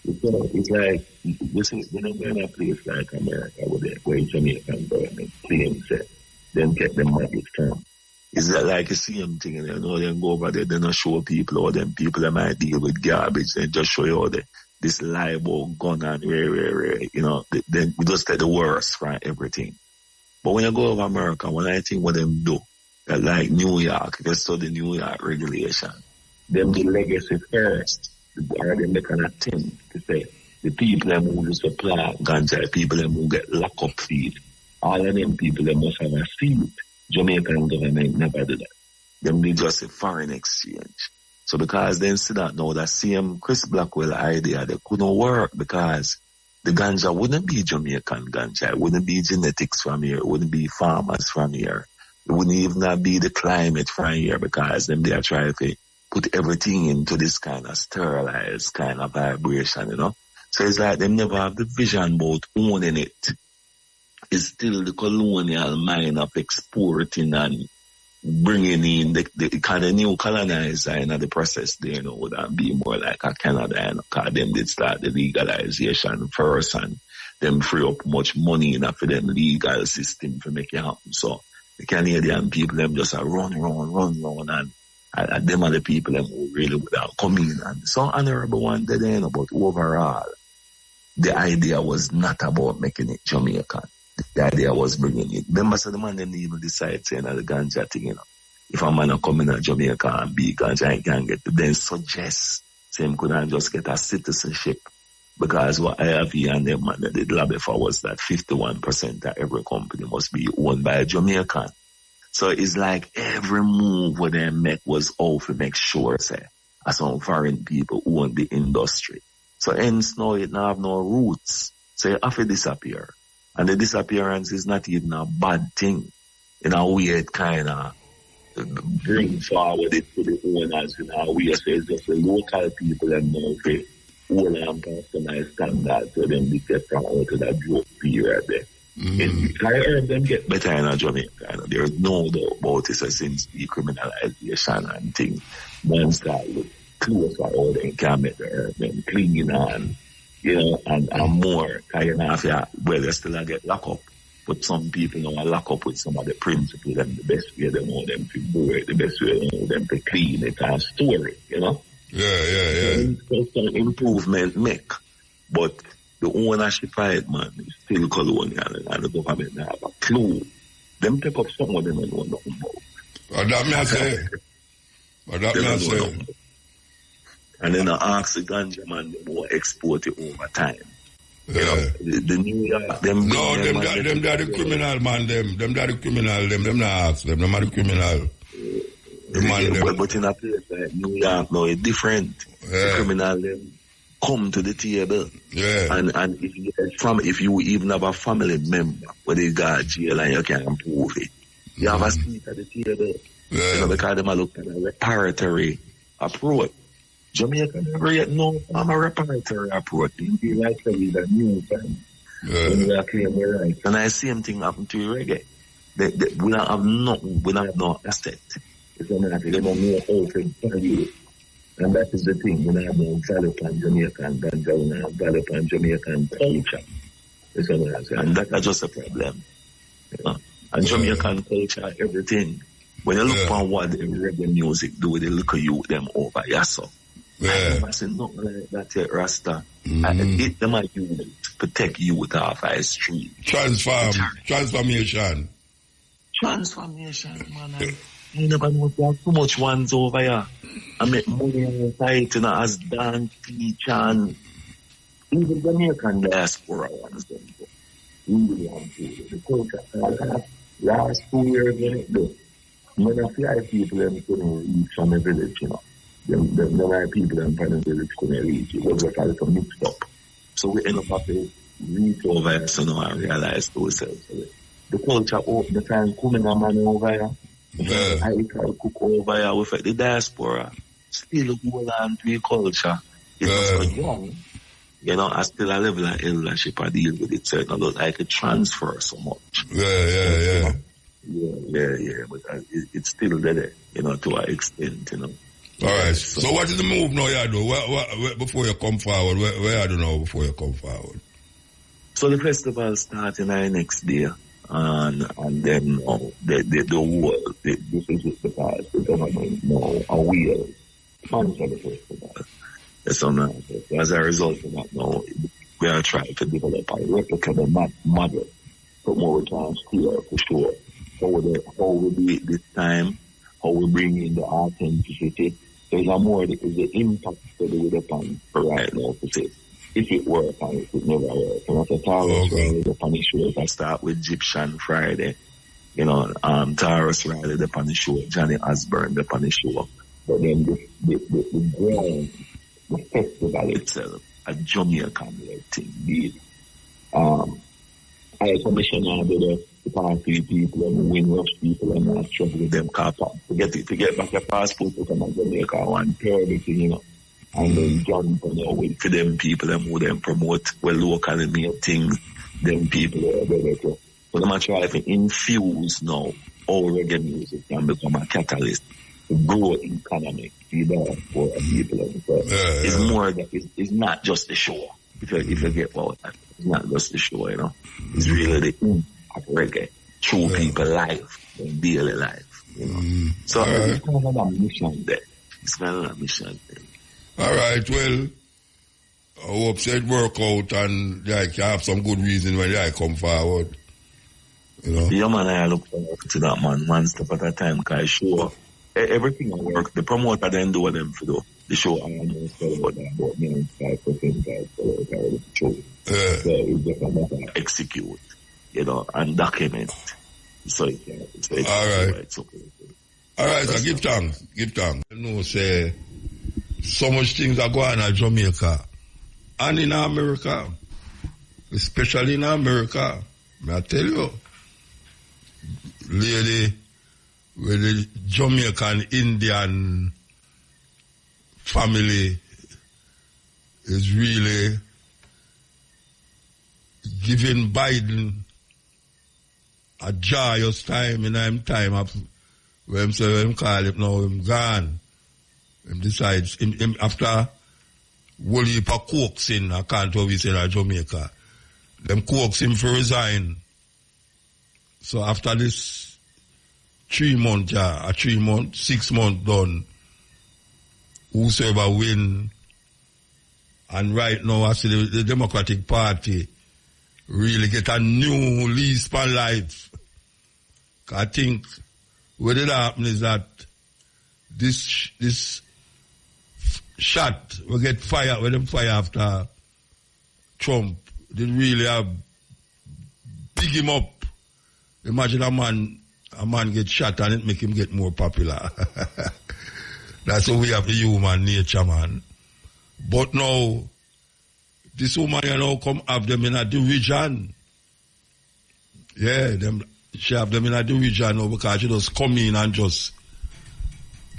It's like, when you're in a place like America where Jamaican government claims that them get them money from. It's like the same thing, they go over there, they don't show people, or them people that might deal with garbage, they just show you all this lie about gun and then we just take the worst from everything. But when you go over America, when I think what them do, like New York, if you study New York regulation, them the legacy first, or them make an attempt to say, the people that who supply ganja, people that who get lock up feed, all of them people that must have a seat. Jamaican government never do that. Them need just a foreign exchange. So because they see that now, that same Chris Blackwell idea, they couldn't work because the ganja wouldn't be Jamaican ganja. It wouldn't be genetics from here. It wouldn't be farmers from here. It wouldn't even be the climate from here because them they are trying to put everything into this kind of sterilized kind of vibration, So it's like they never have the vision about owning it. It's still the colonial mind of exporting and bringing in the kind of new colonizer in the process there, would be more like a Canada, because them did start the legalization first and them free up much money for them legal system to make it happen. So the Canadian people, them just run, and them are the people them who really would have come in. And so honorable one did, but overall, the idea was not about making it Jamaican. The idea was bringing it. Remember, so the man didn't even decide saying the ganja thing, If a man come in Jamaica and be ganja, he can get, then suggest, same couldn't just get a citizenship. Because what I have here and them man that did lobby for was that 51% of every company must be owned by a Jamaican. So it's like every move what they make was all to make sure, say, some foreign people own the industry. So hence now it now have no roots. So you have to disappear. And the disappearance is not even a bad thing. In a way, it kind of bring forward it to the owners in a way. So it's just the local people and now they own and customize standards so them they get from out of that joke period there. I heard them get better in Jamaica. There's no doubt about it since decriminalization and things. Man start with close for all they can make the earth them clean and and more. Well, they still get locked up. But some people know lock up with some of the principles and the best way they know them to do it, the best way they know them to clean it and store it, Yeah. So some improvement make. But the ownership of it, man, is still colonial and the government have a clue. Them take up some of them and know nothing about. That may say. And then I ask the ganja man, they will export it over time. Yeah. The New York, them. No, them are the criminal man, them are the criminal, them not ask them are the criminal. But in a place like New York now, it's different. Yeah. The criminal, them come to the table. Yeah. And if you even have a family member where they got jail and you can't prove it, you have a seat at the table. Yeah. Because them are looking at a reparatory approach. Jamaica never yet know I'm a reparatory approach. You like to be a new thing. When you are claiming your rights. And I same thing happen to reggae. We don't have no asset. It's not they don't know how to value. And that is the thing. We don't value upon Jamaican ganja, we don't value upon Jamaican culture. It's not, and that's just a problem. You know? And Jamaican culture, everything. When you look on what the reggae music do, they look at you them over, so. I never say nothing like that yet, Rasta. It them are you protect you with off high street. Transformation, man. You never know there are too much ones over here. I make money in society as dance, teach, and even Jamaican diaspora ones them go. Really unfair. The culture last 2 years when it do. When I fly people them couldn't reach from the village, you know. The people in the village couldn't reach. It was just a little mixed up. So we end up having to reach over here so now and realize to ourselves. The culture open the time coming a man over here. I try to cook over here with the diaspora. Still hold on to the culture. It's not so young. You know, I still a level of eldership I deal with it. So it's not like a transfer so much. Yeah. But it's still there, you know, to an extent, you know. All right. So what is the move now you do? Where, before you come forward? Where you do now before you come forward? So the festival starts in our next day. And then the whole, this is just because the government now will sponsor the festival. So as a result of that now, we are trying to develop a replicable model from what we can steer for sure. How we do it this time, how we bring in the authenticity. There's more, is the impact study with the pan right now to say. If it works and if it never works. And after Taurus Rally, the Panic Show, I start with Egyptian Friday. You know, Taurus Rally, the Panic Show, Johnny Osborne, the Panic Show. But then the ground, the festival itself, a Jamaican thing. I commission on the party people and Windrush people and not trouble with them car park. To get back your passport to come and Jamaica and everything, you know. And then jump on your way to them people and who them promote locally made things, them people are better. So I'm trying to infuse now all reggae music can become a catalyst to grow economic for people. So it's more that it's not just the show. If you get about that, it's not just the show, you know. It's really the impact of reggae through people's life, their daily life, you know. So it's kind of a mission there. All right, well, I hope it work out and like you have some good reason when I come forward. You know? Yeah, man, I look forward to that, man. One step at a time, because sure, everything will work. The promoter then do what them to do. The show, I don't know about that, about 95% guys follow the show. So it's just a matter of execute, you know, and document. So it's all right. It's okay. All right, so give thanks. You know, say, so much things are going on in Jamaica and in America, especially in America. May I tell you, lady, with the Jamaican Indian family is really giving Biden a joyous time in him time of when him call him now him gone. Him decides him after whole heap of coaxing, I can't always say in Jamaica. Them coax him for resign. So after this 6 months done, whosoever win, and right now I see the Democratic Party really get a new lease on life. I think what will happen is that this shot will get fired when them fire after Trump. They really have big him up. Imagine a man get shot and it make him get more popular. That's how we have the human nature, man. But now, this woman, you know, come have them in a division. Yeah, she have them in a division now because she just come in and just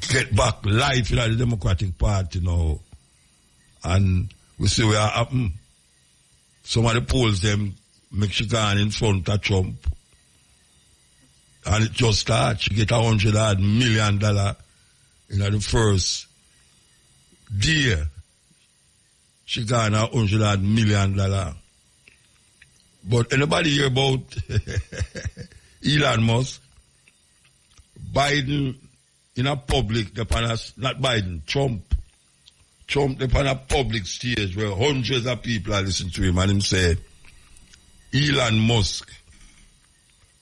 get back life in the Democratic Party now. And we see what happen. Some of the polls them make she gone in front of Trump. And it just starts. She get $100 million in the first day. She got $100 million. But anybody hear about Elon Musk? Biden in a public, not Biden, Trump. Trump on a public stage where hundreds of people are listening to him, and him said, Elon Musk,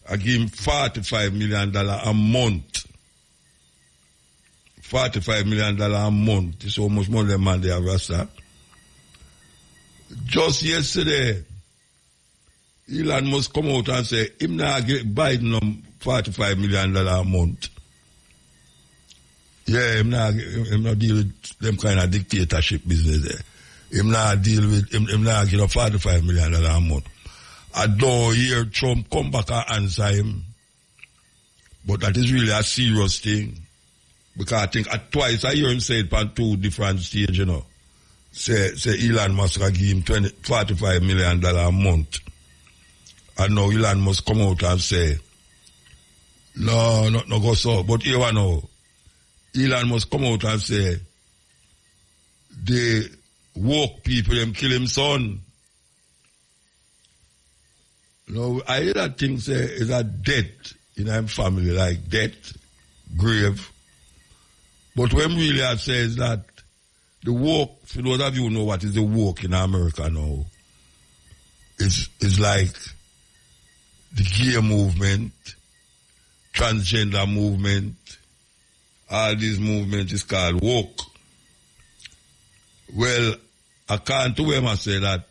I give him $45 million a month. $45 million a month. It's almost more than man they have, Rasta. Just yesterday, Elon Musk come out and say, him not get Biden $45 million a month. Yeah, him not deal with them kind of dictatorship business there. Him not get $45 million a month. I don't hear Trump come back and answer him. But that is really a serious thing. Because I think twice I hear him say it on two different stages, you know. Say Elon Musk give him $45 million a month. And now Elon Musk come out and say, no go so. But here I know, Elon Musk come out and say, the woke people, them kill him son. No, I hear that thing say, is a death in our family, like death, grave. But when really I say is that the woke, for those of you who know what is the woke in America now, it's like the gay movement, transgender movement, all these movements is called woke. Well, I can't to him I say that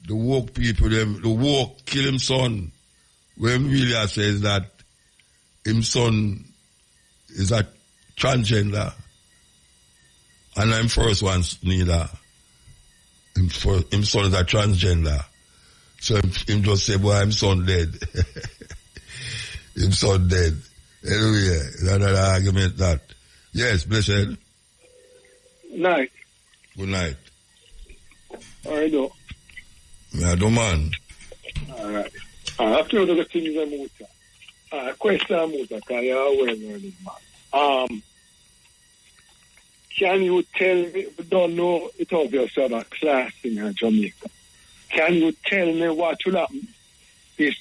the woke people, the woke kill him son. When really I say is that him son is a transgender. And I'm first one neither. Him son is a transgender. So him just say, boy, him son dead. Him son dead. Anyway, another argument that. Yes, blessed. Night. Good night. All right, though. Yeah, do man. All right. After the things I moved, question moved, because you're well-learned, man. Can you tell me, we don't know, it's obvious you have a class in Jamaica. Can you tell me what will happen if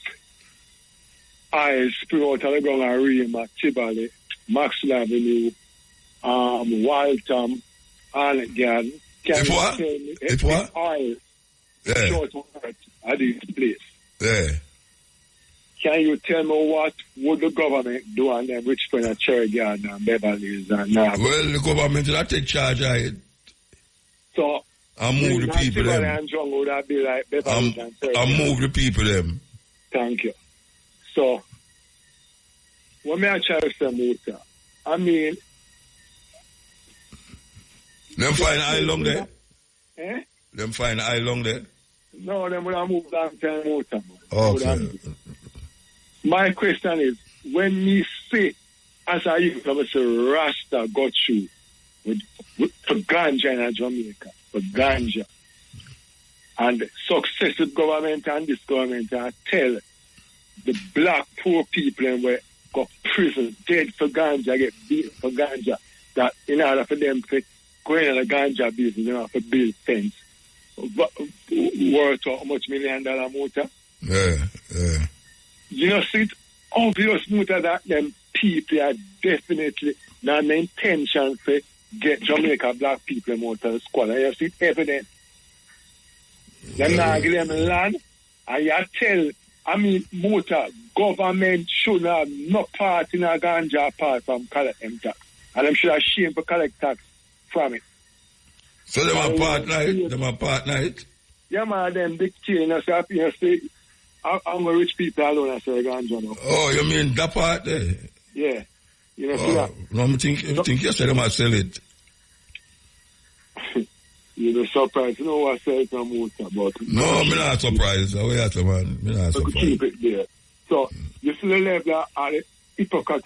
I spill out of the ground and ream at Tibale, Maxwell Avenue, Waltham, Allegany? Can you tell me if what? Oil short work at this place? Yeah. Can you tell me what would the government do on them rich friend at Cherry Garden and Beverly's and now? Well, the government will take charge of it. So, I move the people them. And John would that be like Beverly's and Cherry I move the people them. Thank you. So, what may I try to say, Muta? I mean... Them find eye long there? Eh? Them find eye long there? No, them would have moved down to Muta. Okay. My question is, when we see, as I used to say, Rasta got through for Ganja in Jamaica, for Ganja, and successive government and this government tell the black poor people and were got prison, dead for Ganja, get beat for Ganja, that in order for them to go in the Ganja business, they have to build fence. Worth how much $1 million motor? Yeah. You know, see, it's obvious motor that them people are definitely not the intention to get Jamaica black people motor the squad. And you see it evident. Them not give them land, and you tell, I mean, motor, government should have no part in a Ganja apart from collect them tax. And them should have shame for collect tax from it. So them are partner it? Yeah, man, them Decay, you see, I'm a rich people alone, I say Ganja now. Oh, you mean that part there? Yeah. You know, see that? No, I think you said them I sell it. You're surprised. You know what I say it's a motor, but... No, I'm not surprised. Man. I'm not surprised. Keep it there. So, you see the level of the hypocrite.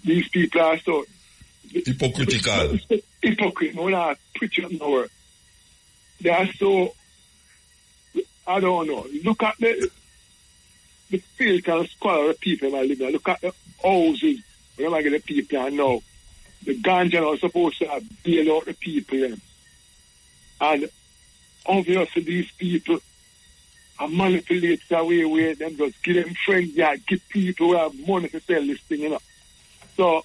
These people are so... Hypocritical. Hypocrite. No, not preach up no word. They are so... I don't know. Look at the the filth and squalor of the people that live there. Look at the houses. Whenever I get the people I know. The ganja are supposed to bail out the people. Then. And obviously these people are manipulated away with them, just give them friends, give people who have money to sell this thing, So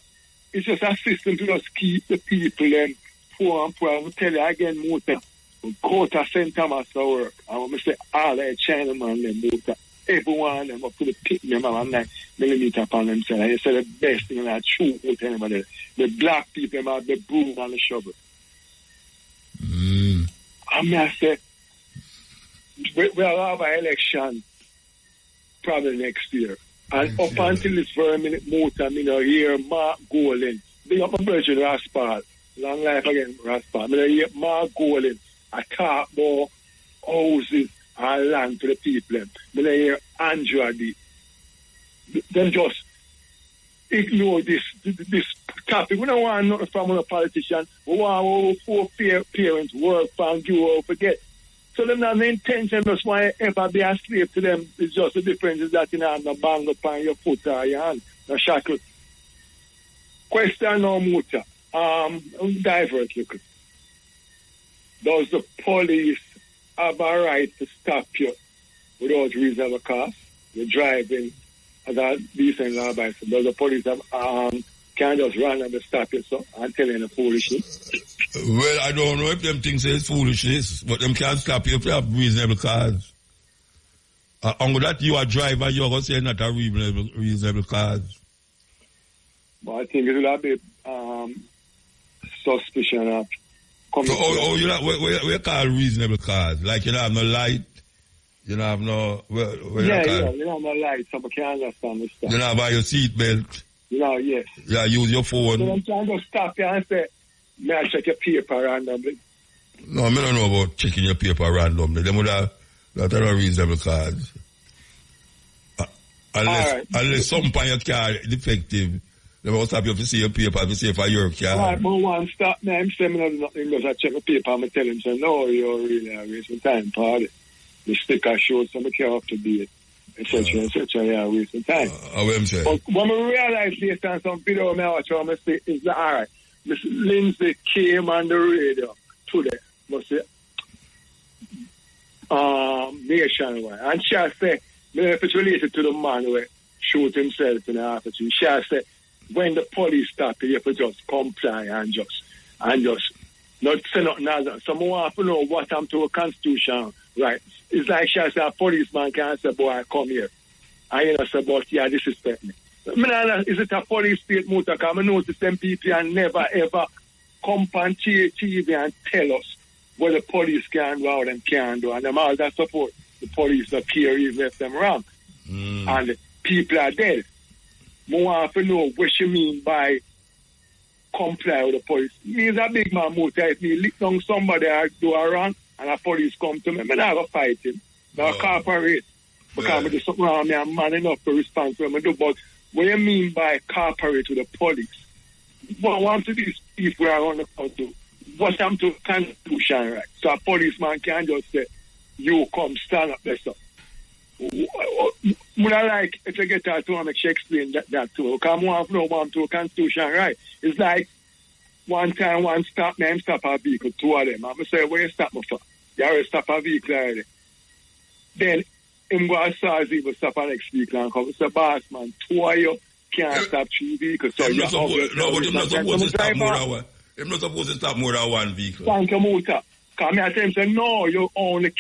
it's just a system to just keep the people poor and poor. I'll tell you again, Muta, go to St. Thomas to work. I want to say all the Chinaman, them, Muta, everyone, them up to the pit, them have a 9mm upon themselves. And you say the best thing, and I shoot with anybody. The black people have the broom and the shovel. I say, we'll have an election probably next year. And up until this very minute, Muta, I hear Mark Golden. Big up my virgin Raspal. Long life again, Raspal. I hear Mark Golden. I talk more houses and land to the people. I hear Andrew D. Them just ignore this topic. We don't want nothing from a politician. We want our 4 parents work and you forget. So them not the intention just want to ever be a slave to them. It's just the difference is that you have no bang up on your foot or your hand, no shackle. Question now, Muta. Divert look. Does the police have a right to stop you without reasonable cause? You're driving as a decent law abiding. Does the police have can just run and stop you so and tell you the foolishness? Well, I don't know if them things say it's foolishness, but them can't stop you if you have reasonable cause. On that you are driver, you're going to say not a reasonable cause. But I think it will be suspicion of coming. So, we call reasonable cause? Like you don't have no light, you don't have no... you don't have no light, so I can't understand this stuff. You don't have your seat belt. Yes. Yeah, use your phone. So I'm trying to stop you and say, may I check your paper randomly? No, I don't know about checking your paper randomly. Them would have that are a reasonable cause. Unless some point your car is defective, they will stop you to see your paper to see if your car. Right, but one stop me, I'm saying nothing because I check the paper and I tell him, say, no, you're really wasting time, party. The sticker shows some care up to date. Etc. wasting time. What I'm saying? But when we realize based on some video I watch, I say, is that all right? Miss Lindsay came on the radio today, must say, nationwide. And she said, if it's related to the man who shoot himself in the office, she said, when the police stop you, you have to just comply and just not say nothing else. Someone want to know what happened to a constitution, right? It's like she said, a policeman can't say, boy, come here. And say, but disrespect me. Is it a police state motor? Because I notice them people and never ever come on TV and tell us what the police can do or them can do. And them all that support the police not care even if them wrong. And people are dead. I want to know what she mean by comply with the police. Me is a big man motor. If me lick down somebody or do a wrong and a police come to me, I'm not going to fight him. Not cooperate. Because I do something wrong, I'm man enough to respond to him. But what do you mean by cooperate with the police? What want to these people are on the country? What happened to the Constitution, right? So a policeman can't just say, you come stand up there, so. Would I like, if you get that to him, she explain that to her. Because I want to know what to the Constitution, right? It's like, one time, one stop me and stop a vehicle, 2 of them. I'm going to say, where you stop me for? You already stop a vehicle already. Then, him go outside, he will stop our next vehicle and come. Say, boss, man, 2 of you can't stop 3 vehicles. So you're but you're not supposed to stop more than one. You're not supposed to stop more than 1 vehicle. Thank you, Muta. Because I tell him, say, no, you only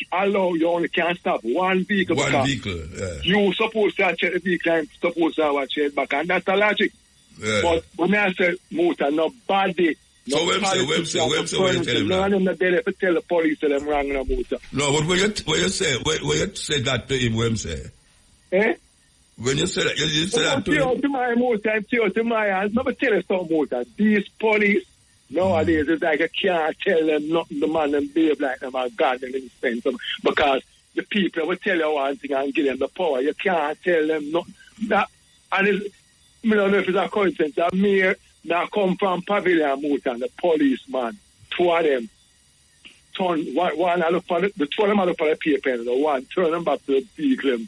can't stop 1 vehicle. 1 vehicle, yeah. You're supposed to check the vehicle and supposed to watch it back. And that's the logic. Yeah. But when I say, Muta, nobody. So what you tell him now? None of them not there to tell the police that them wrong about it. No, but when you say that to him, what you say? Eh? When you say that, you say that to him? To my motor, to my hands. Let me tell you something about that. These police, nowadays, it's like I can't tell them nothing. The man and behave like them are God and insane. Because the people will tell you one thing and give them the power. You can't tell them nothing. And it's, I don't know if it's a coincidence. A mayor now come from Pavilion Motor and the policeman, 2 of them, turn, one I look for the 2 of them I look for the paper, and the one turn them back to the vehicle,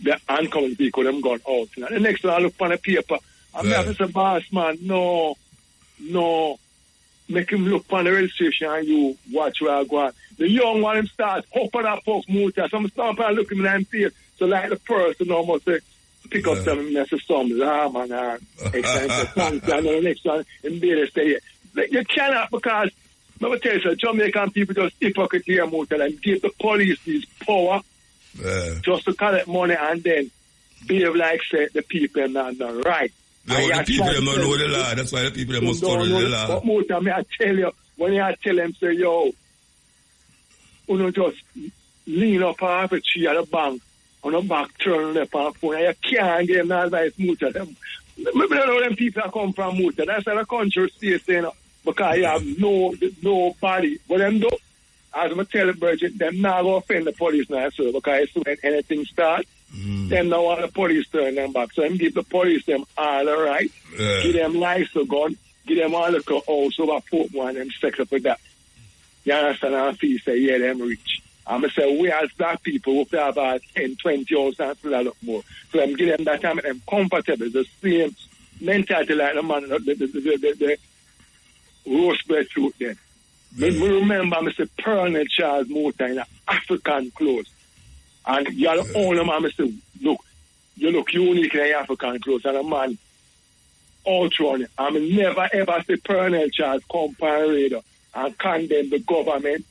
the oncoming people, them gone out. And the next one, I look on the paper, I'm having to say, boss, man, no. Make him look on the registration and you watch where I go on. The young one, him start hopping up off motor. Some stop and look him in the face. So like the person almost pick up some message, some lamb and and the next one, and they say, you cannot, because let me tell you, Jamaican people just hypocrite here motor and give the police this power just to collect money and then behave like say the people are not right. The people don't know the law. That's why the people must follow the law. But motor, I tell you, when I tell them, say, yo, you just lean up half a tree at the bank, on the back, turn up on the phone, and you can't give them advice, motor. Maybe don't know them people that come from motor. That's how the country stays, you know, because you have nobody. But them do, as I tell the Virgin, them not going to offend the police now, so because when anything starts, them now want the police turn them back. So them give the police them all the right, give them license gun, give them all the house over Portmore and them sex up with that. You understand? And I feel say, yeah, them rich. I'm going to say, we as black people, we have about 10, 20 hours and still a lot more. So them give them that time, make them comfortable, the same mentality like the man, the roast bread fruit then. Me remember, I say, Colonel Charles Motor in African clothes. And you're the only man, I say, look, you look unique in African clothes, and a man all through on it. I mean, never ever say Colonel Charles come parade and condemn the government.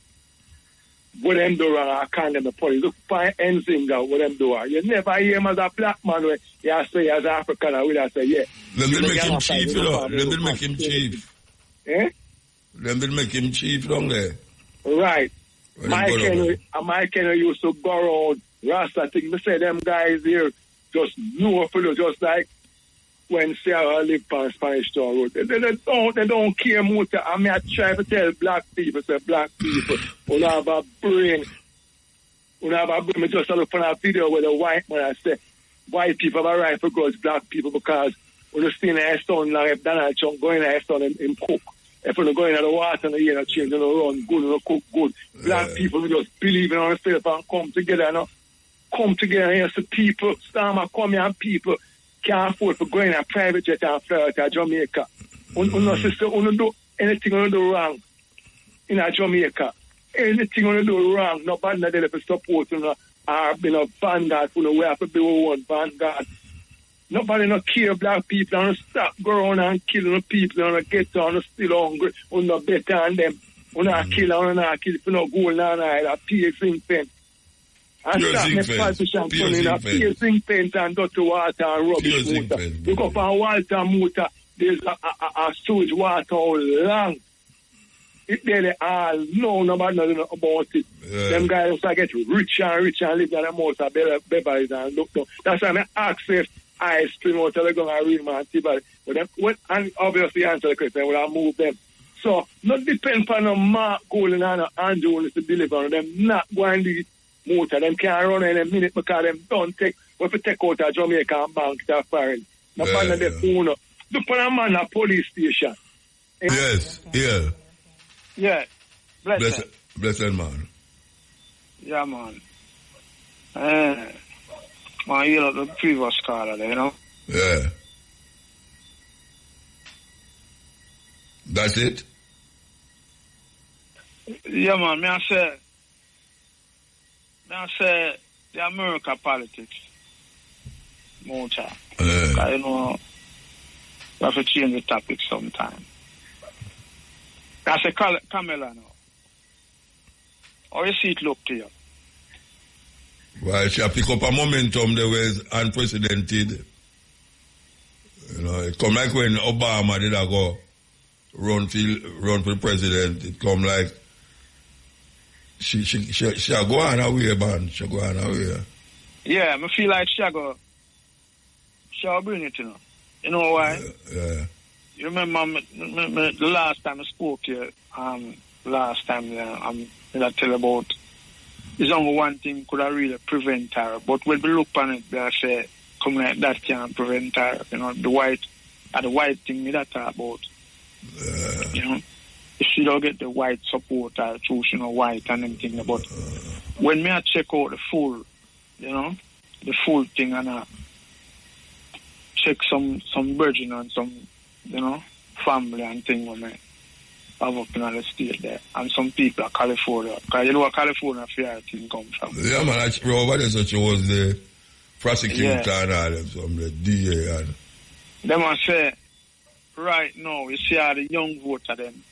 What them do wrong, I condemn the police. Look, find Enzinga, what them do. You never hear him as a black man where you say as African, I will say, yeah. Them will make him chief, you know. Them will make him chief. Eh? Them will make him chief down there. Right. Mike Henry used to go around Rasta thing. Me say them guys here just know for you, just like when Sarah lived on Spanish Town Road. They don't care much. I mean, I try to tell black people, say black people, who have a brain. Me just look for a video with a white man and say, white people have a right to grudge black people because when you see in a stone, like if Donald Trump going in a stone and cook. If you're going in the water and you change, you run good, you cook good. Black people just believe in themselves and come together, you know. Come together and see people, Starmer come here and people can't afford to go in a private jet and fly to Jamaica. Sister, do anything you do wrong in a Jamaica. Anything you do wrong, nobody not there to support you, or being a vanguard, we have to be one vanguard. Nobody no care black people and stop going and killing the people and get on still hungry. We no better than them. We not kill and not kill if you no gold and a piercing pen. And stop make politicians come in a piercing pen and dirty water and rubbish motor. Look up on water motor, there's a sewage water all long. It really all no nobody knows about it. Them guys also get rich and live in the most of Beverly and look down. That's why I access ice cream out of the gun and read my antibody. And obviously answer the question, will I move them? So, not depend on no Mark Golden and Andrew to deliver them, not going to motor. Them can't run in a minute because them don't take, if you take out a Jamaican bank, they're firing. No matter the owner. Look for a man at police station. Yes, yeah. Yeah. Blessed man. Yeah, man. Man, you know the previous caller there, you know? Yeah. That's it? Yeah, man. May I say the American politics. More time. You know, we have to change the topic sometime. I say, Camilla now. How you see it look to you? Well, she pick up a momentum that was unprecedented. You know, it come like when Obama did go run for president. It come like she go on her way, man. She go on her way. Yeah, I feel like she bring it, you know. You know why? Yeah. You remember the last time I spoke here, I tell about there's only one thing could have really prevent her. But when we look on it, they say, come like that can't prevent her. You know, the white thing we that talk about. You know, if she don't get the white support, I choose, you know, white and everything. But when me I check out the full, you know, the full thing and check some virgin and some, family and thing when I have up in the state there. And some people are California. Because you know where California fear thing comes from. Yeah, man, I remember that such was the prosecutor and all them, some the DA and... Them I say, right now, you see how the young voter them,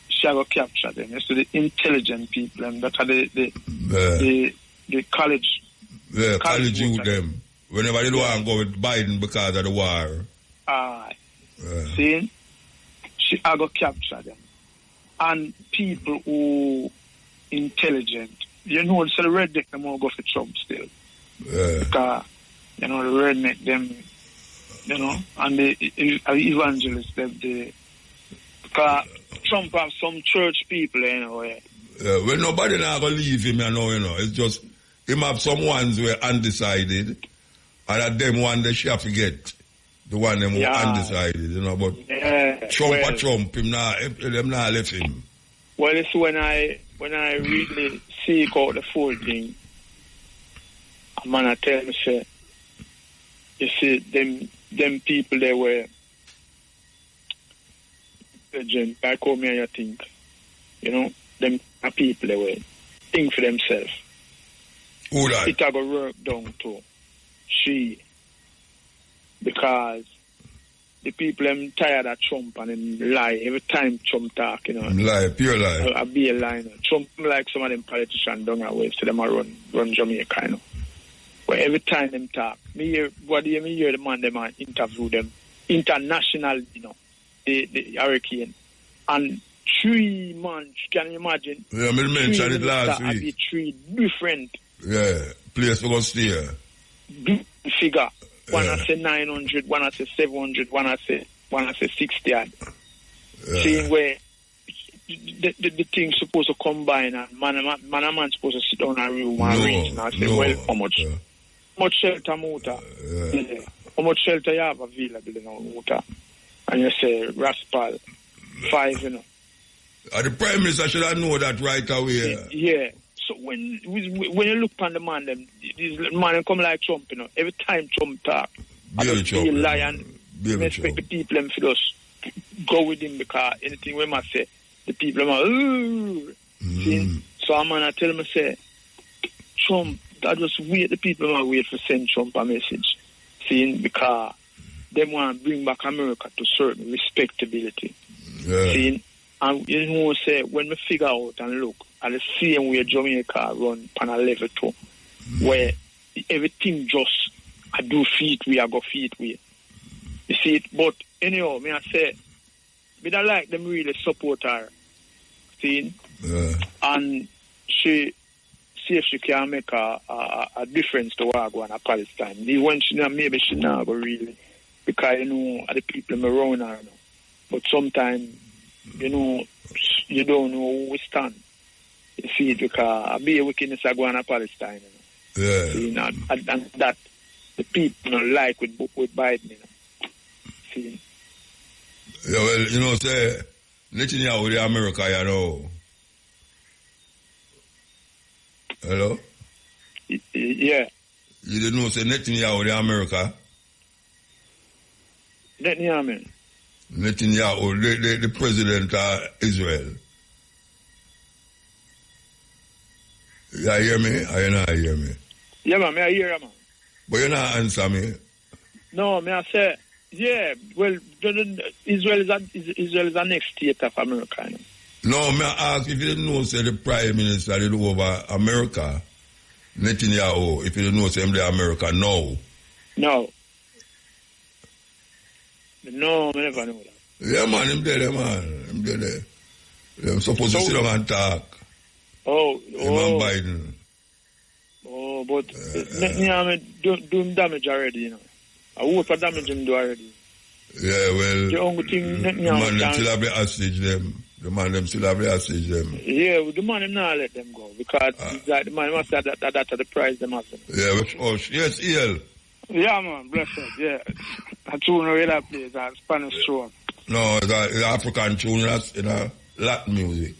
she go capture them. You see the intelligent people, them, that are the college... Yeah, college youth them. Whenever they don't want to go with Biden because of the war. See? I go capture them. And people who intelligent, the redneck them all go for Trump still. Because, the redneck them, and the evangelists, because Trump have some church people anyway. Well, nobody now going to leave him, it's just, him have some ones who are undecided, and at them one they shall forget. The one them who undecided, but Trump, them not left him. Well, it's when I really seek out the full thing, a man I tell me, say, you see, them people they were intelligent, I call me and you think, them people they were think for themselves. Who that? It a go work down to she. Because the people them tired of Trump and them lie every time Trump talk, Lie, pure lie. A be a lie. Trump like some of them politicians down away, so them a run Jamaica, But every time them talk, me hear the man them interview them international, the hurricane. And 3 months, can you imagine? Yeah, I mentioned it last week. 3 different. Yeah, place for go stay. Figure. One I say 900, one I say 700, one I say 60. Seeing where the thing's supposed to combine and man supposed to sit down and room and reach and say, how much? How much shelter motor? Yeah. How much shelter you have available in our motor? And you say, Raspal, 5, The Prime Minister should have known that right away. Yeah. So when you look upon the man, these man come like Trump, every time Trump talk, I don't feel lion. I expect the people them for us go with him because anything we must say, the people them are, see? So a man I tell him, say, Trump, I just wait, the people them wait for send Trump a message, see? Because they want to bring back America to certain respectability, see? And say, when we figure out and look at the same way Jamaica run on a level 2, where everything just I do feet we, I go feet we. You see it? But anyhow, me I say, we don't like them really support her. See? And she see if she can make a difference to what go on in Palestine. When she maybe she not go really, because the people around her. But sometimes you don't know who we stand. You see it because I be a wickedness I go on in Palestine. See, and that the people don't like with Biden. See? Yeah, well, say, Netanyahu with America, Hello? Yeah. You didn't know, say, Netanyahu with America? Netanyahu, the president of Israel. You hear me? Or you not hear me? Yeah, man, I hear you, man. But you not answer me. No, I say, yeah, well, Israel is the next state of America. No, I ask if you didn't know, say, the Prime Minister did over America, Netanyahu, if you didn't know, say, him the America, no. No, I never know that. Yeah, man, him there, man. They're supposed to sit down and talk. Him and Biden. Oh, but Netanyahu doing damage already, I hope for damage him do already. Yeah, well, the only thing the man them still have the hostage them. The man them still have the hostage them. Yeah, the man them not let them go because the man must have that the price them have. Yeah, yes, EL. Yeah, man, blessed, yeah. A tune really plays a Spanish tune. No, it's an African tune, that's in a Latin music.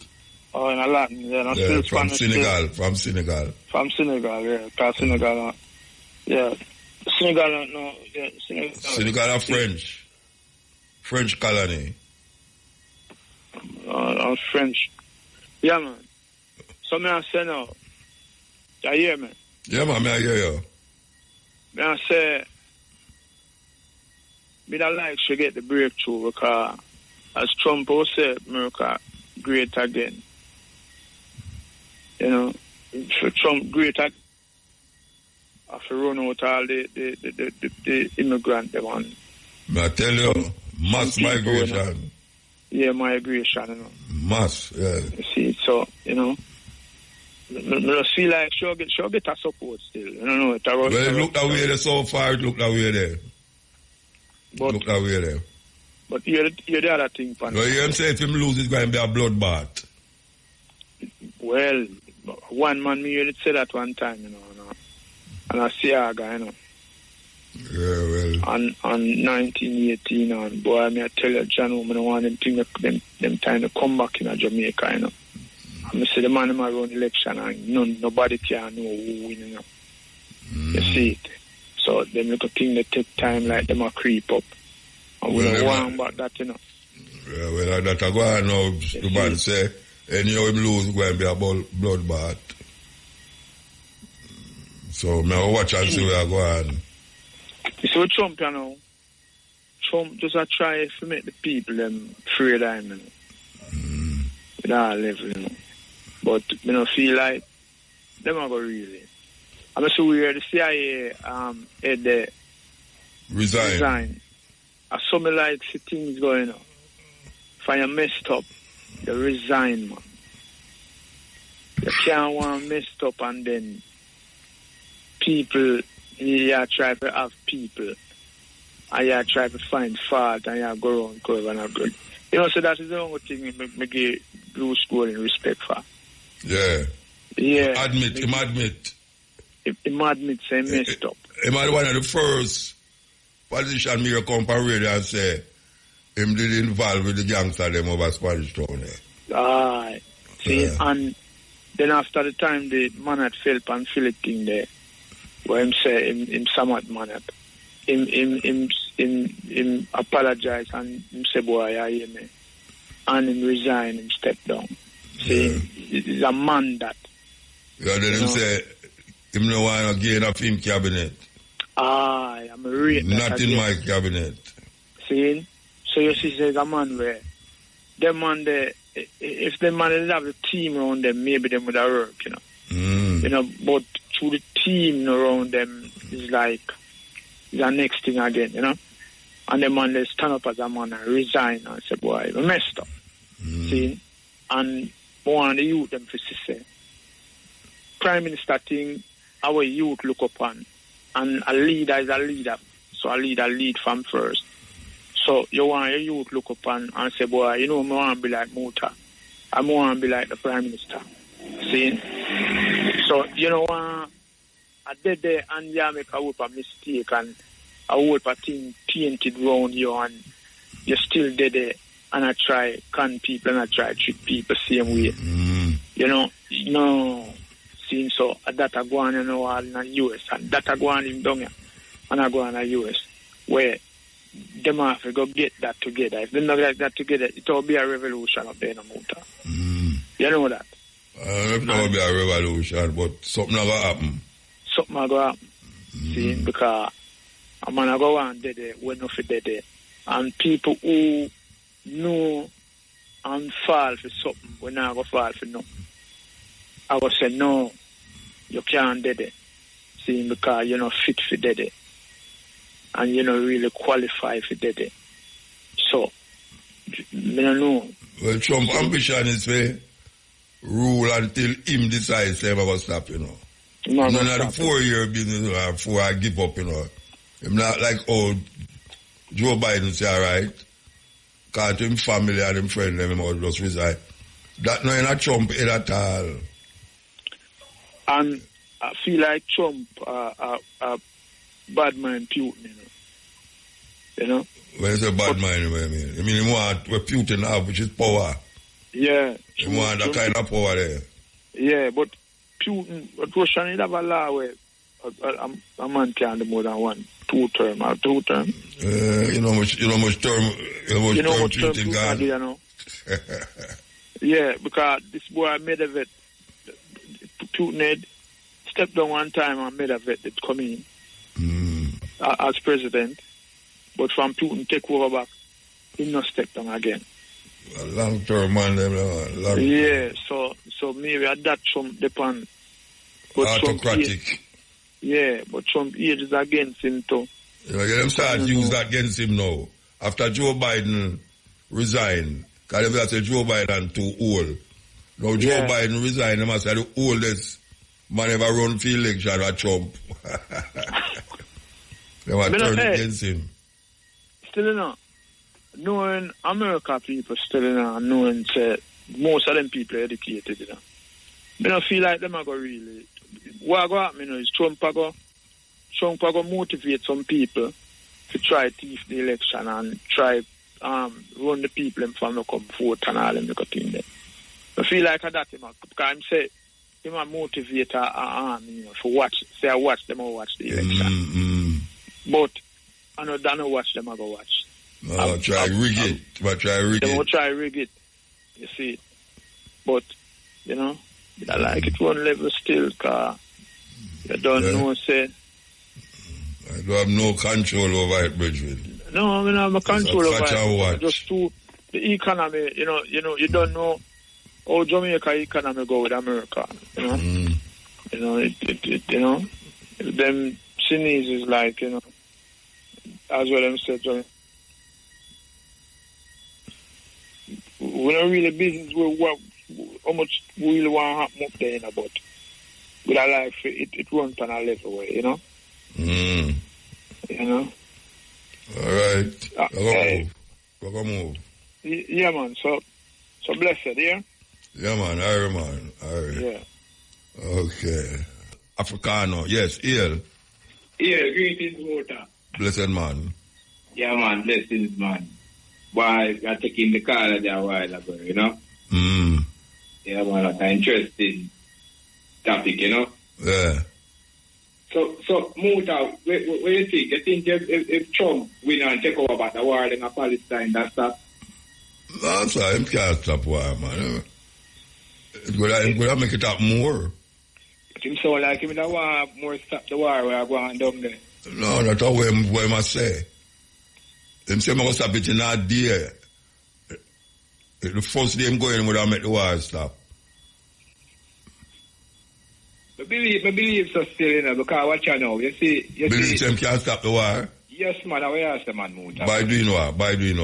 Oh, in a Latin, yeah, from Senegal, from Senegal. From Senegal, yeah, because Senegal Yeah. Senegal, no. Yeah, Senegal are French. French colony. French. Yeah, man. So I say now, you hear me? Yeah, man, I hear you. I say, I don't like to get the breakthrough because, as Trump will say, America great again. You know, for Trump great again, after run out all the immigrant they want. I tell you, mass migration. Yeah, migration, you know. Mass, yeah. You see, so, you know, I feel like she'll get a support still. You know, well, look that way there so far, look that way there. But, look that way there. But you're the other thing, Pan. Well, you say if him lose, it's going to be a bloodbath. Well, one man, me heard say that one time, you know. And I see a guy, you know. Yeah, well. On 1918, and boy, I tell you, John, I want them time to come back in Jamaica, you know. And I say the man in my own election, and nobody can know who win, you know. You see it. So them little thing that take time, like them a creep up. And we don't want about that, you know. Yeah, well, that I go on now, the man say, anyhow him lose, it's going to be a bloodbath. So, I watch and see where I go on. You see what Trump, you know? Trump just a try to make the people them afraid of him, you know. With all level, you know. But, you know, feel like them are going really. I'm so weird, the CIA had the resign. As some like the things going on. If I messed up, you resign, man. You can't want messed up and then people, you try to have people and you try to find fault and you go around curve and good. You know, so that is the only thing I give Bruce Gold in respect for. Yeah. Yeah. Him admit. Him admit say messed up. Him had one of the first politicians me come on radio and say him did involve with the gangster them over Spanish Town. Aye. See, and then after the time the man had felt and feel it thing there, where him say him somewhat man up. Him apologize and him say boy I hear me. And him resign, him step down. See, he's a man that. Yeah, then him say him no want to gain of him cabinet. Aye, I'm a rate. Not in my cabinet. See? So you see, there's a man where them man there, if the man didn't have the team around them, maybe them would have worked, you know. You know, but through the team around them is like the next thing again, you know. And the man they stand up as a man and resign and say, boy, I messed up. See? And one of the youth them for say, Prime Minister thing, our youth look upon. And a leader is a leader. So a leader lead from first. So you want your youth look upon and say, boy, you know, I want to be like Muta. I want to be like the Prime Minister. See? So, you know, I did there and you make a whoop a mistake and a whoop a thing painted round you and you still did it and I try con people and I try treat people same way. You know, no. See, so that I go on in the US and that I go on in down here and I go on in the US where them have to go get that together. If they don't get that together, it will be a revolution up there in the Muta. You know that? It will be a revolution, but something will happen. Something will happen. See, because a man will go on dead there, when nothing dead there. And people who know and fall for something, will not go fall for nothing. I will say, no, you can't dead it. See, because you're not fit for dead it. And you're not really qualified for dead it. So, I don't know. Well, Trump's ambition is to rule until him decides to ever stop, you know. None of the 4-year business before I give up, you know. I'm not like, Joe Biden say, all right, because to him family and him friend, them must just resign. That not in a Trump head at all. And I feel like Trump bad mind Putin, you know. You know? When you say bad mind, what I mean? I mean, he want what Putin have, which is power. Yeah. He want that kind of power there. Yeah, but Putin, but Russia need have a law where a man can't do more than 2 term or 2 term. You know much term treated God. You know. Yeah, because this boy made a vet. Putin stepped down one time and made a vet that come in as president. But from Putin take over back, he not step down again. A long term man, yeah. So maybe at that Trump depend. Autocratic. But Trump age is against him too. You know, them start use that against him now. After Joe Biden resigned, because they say Joe Biden too old. Now Joe Biden resigned, they must say the oldest man ever run for election at Trump. They were turned against him. Still enough. Knowing America people still enough, knowing say most of them people are educated, you know. I don't feel like them are going really. What go happen, you know, is Trump go motivate some people to try thief the election and try run the people and from no come vote and all them look at him there. I feel like that him because I'm say him a motivate a army, you know, for watch them or watch the election. But I don't watch them I go watch. Try rig it. They will try rig it. You see. But you know, I like it one level still, cause you don't know, say. I don't have no control over it, Bridgman. No, I mean, I have a control over it. Just the economy, you know, you don't know how Jamaica economy go with America, you know. You know, you know, them Chinese is like, you know, as well them said, we're not really business with how much we really want to happen up there, you know, but with our life, it runs on a level way, you know? You know? All right. We're going to move. Yeah, man. So blessed, yeah? Yeah, man. All right. Yeah. Okay. Africano. Yes, Iel. Yeah, greetings, Water. Blessed man. Yeah, man. Blessings, man. Why we are taking the call there a while ago, you know? Yeah, man, that's an interesting topic, you know? Yeah. So Muta, what do you think? You think if Trump win and take over about the war in Palestine, that's that? No, sir, him can't stop war, man. It's going to make it up more. But him so like him that want more stop the war where I go on down there. No, that's what I must say. Them say I'm going to stop it in that day. The first day I'm going would have make the war stop. I believe so still, you know, because watch out now. You see. Believe them can't stop the war? Yes, man, I will ask the man, Muta. By doing what? What do you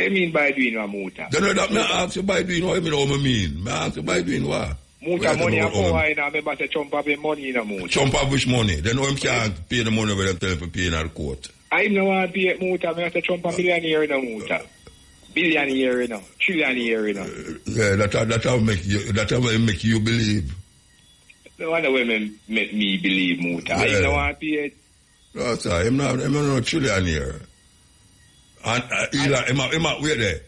mean by doing what, Muta? Then I ask you by doing what, you know what I mean? I ask you by doing what? Muta, money and power, you know, I remember say Trump have money, you know, Muta. Trump have which money? Then him can't pay the money when them tell him to pay in the court. I don't want to pay it, Muta. I say Trump a millionaire, you know, Muta. Billionaire, you know. Trillionaire, you know. Yeah, that will make you believe. No wonder women make me believe, Muta. Yeah. I don't want to pay it. No, sir. I'm not a trillionaire. And Elon, wait there.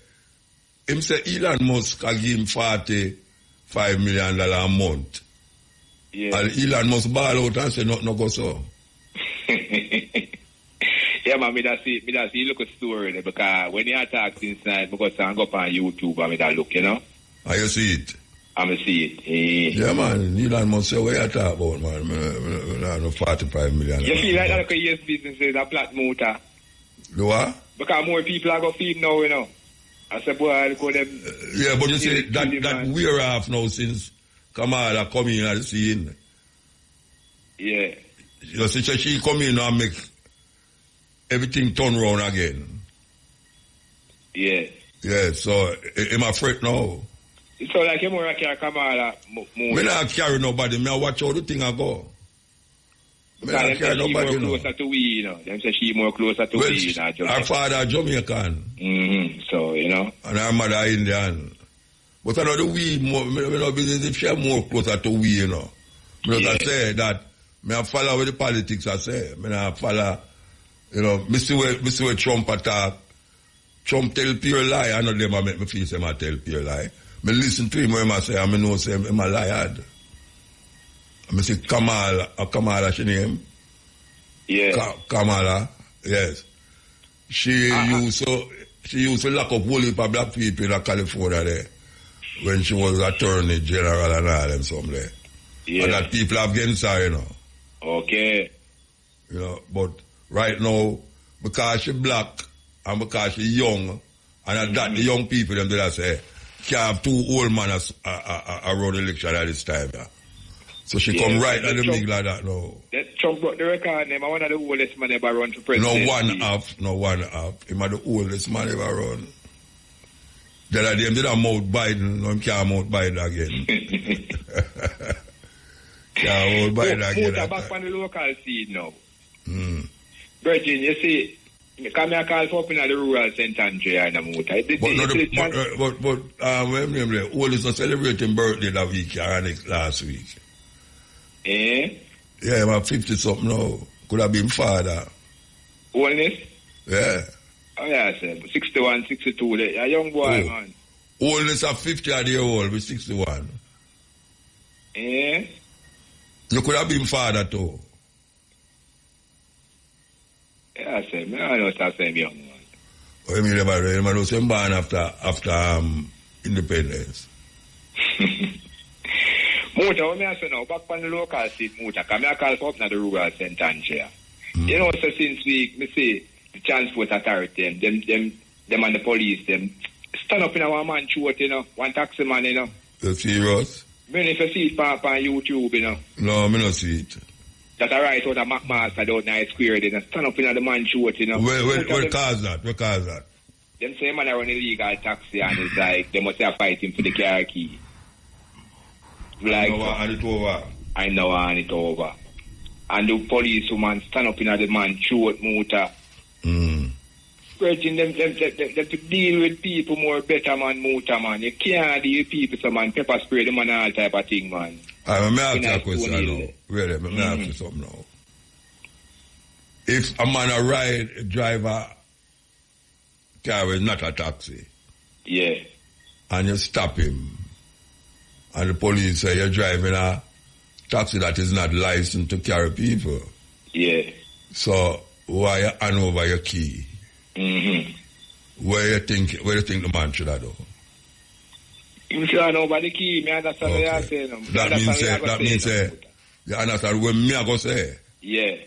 Him say Elon Musk can give him $45 million a month. Yeah. And Elon Musk ball out and say nothing go so. Yeah, man, me that see look a story there, because when you attack inside, because I go up on YouTube and me that look, you know? And you see it? I see it. Yeah, man, Elon Musk say what you talk about, man. I no $45 million. You feel like that because yes business is a flat motor? The what? Because more people are going to feed now, you know. I said, boy, I'll go them. Yeah, but you see, that we're off now since Kamala come in at the scene. Yeah. You see, she come in and make everything turn around again. Yeah. Yeah, so am I afraid now? So like you more carry Kamala more. Me not carry nobody, me watch how the thing I go. Me not carry nobody, you know. Closer to we, you know. Them say she more closer to we, you know. Her father Jamaican. So, you know. And her mother Indian. But I know the we more, me no business if she more closer to we, you know. Because I say that, me I follow with the politics I say. Me not follow, you know, me see where Trump attack. Trump tell pure lie, I know them I make me feel say I tell pure lie. Me listen to him when I say, I know say I'm a liar. I say Kamala, she name? Yeah. Kamala, yes. She used to lock up whole heap of black people in California there when she was Attorney General and all them some there. Yeah. And that people have against her, you know. Okay. You know, but right now, because she black and because she young, and that the young people them that say can't have two old men around the election at this time. Yeah. So she come right at the middle like that now. That Trump brought the record name. I one of the oldest man ever run for president. No one half. Him are the oldest man ever run. The other day, did a mouth Biden. No, him can't mouth Biden again. Can't mouth Biden again. Muta back on the local scene now. Virgin, you see, come here call for opening the rural center and Muta. But oldest not celebrating birthday that week or last week. Eh? Yeah, I'm 50 something now. Could have been father. Oldness? Yeah. Oh yeah, sir. 61, 62. A young boy, man. Oldness of 50 years old with 61. Eh? You could have been father too. Yeah, sir. I know the same young man. Oh, you mean never know same born after independence. Muta, what I say now, back on the local seat, Muta, come here call for up the rural center and chair. You know, so since me say the transport authority, them and the police, them stand up in our man throat, you know, one taxi man, you know. You serious? Me if you see it on YouTube, you know. No, me not see it. That a right out of McMaster down in Square, you know, stand up in the man throat, you know. Where cause that? Where cause that? Them say man run illegal taxi and it's like, they must have fighting for the car key. Like, I know and it over. And the police woman stand up in the man throat, Muta. Virgin, them to deal with people more better, man, Muta, man. You can't deal with people, so man, pepper spray them and all type of thing, man. Let me ask you a question now. Really, let me ask you something now. If a man driver car is not a taxi. Yeah. And you stop him. And the police say you're driving a taxi that is not licensed to carry people. Yeah. So why you hand over your key? Where you think the man should have done? You should hand over the key. Me understand what you're saying. That means you understand what me I go say? Yeah.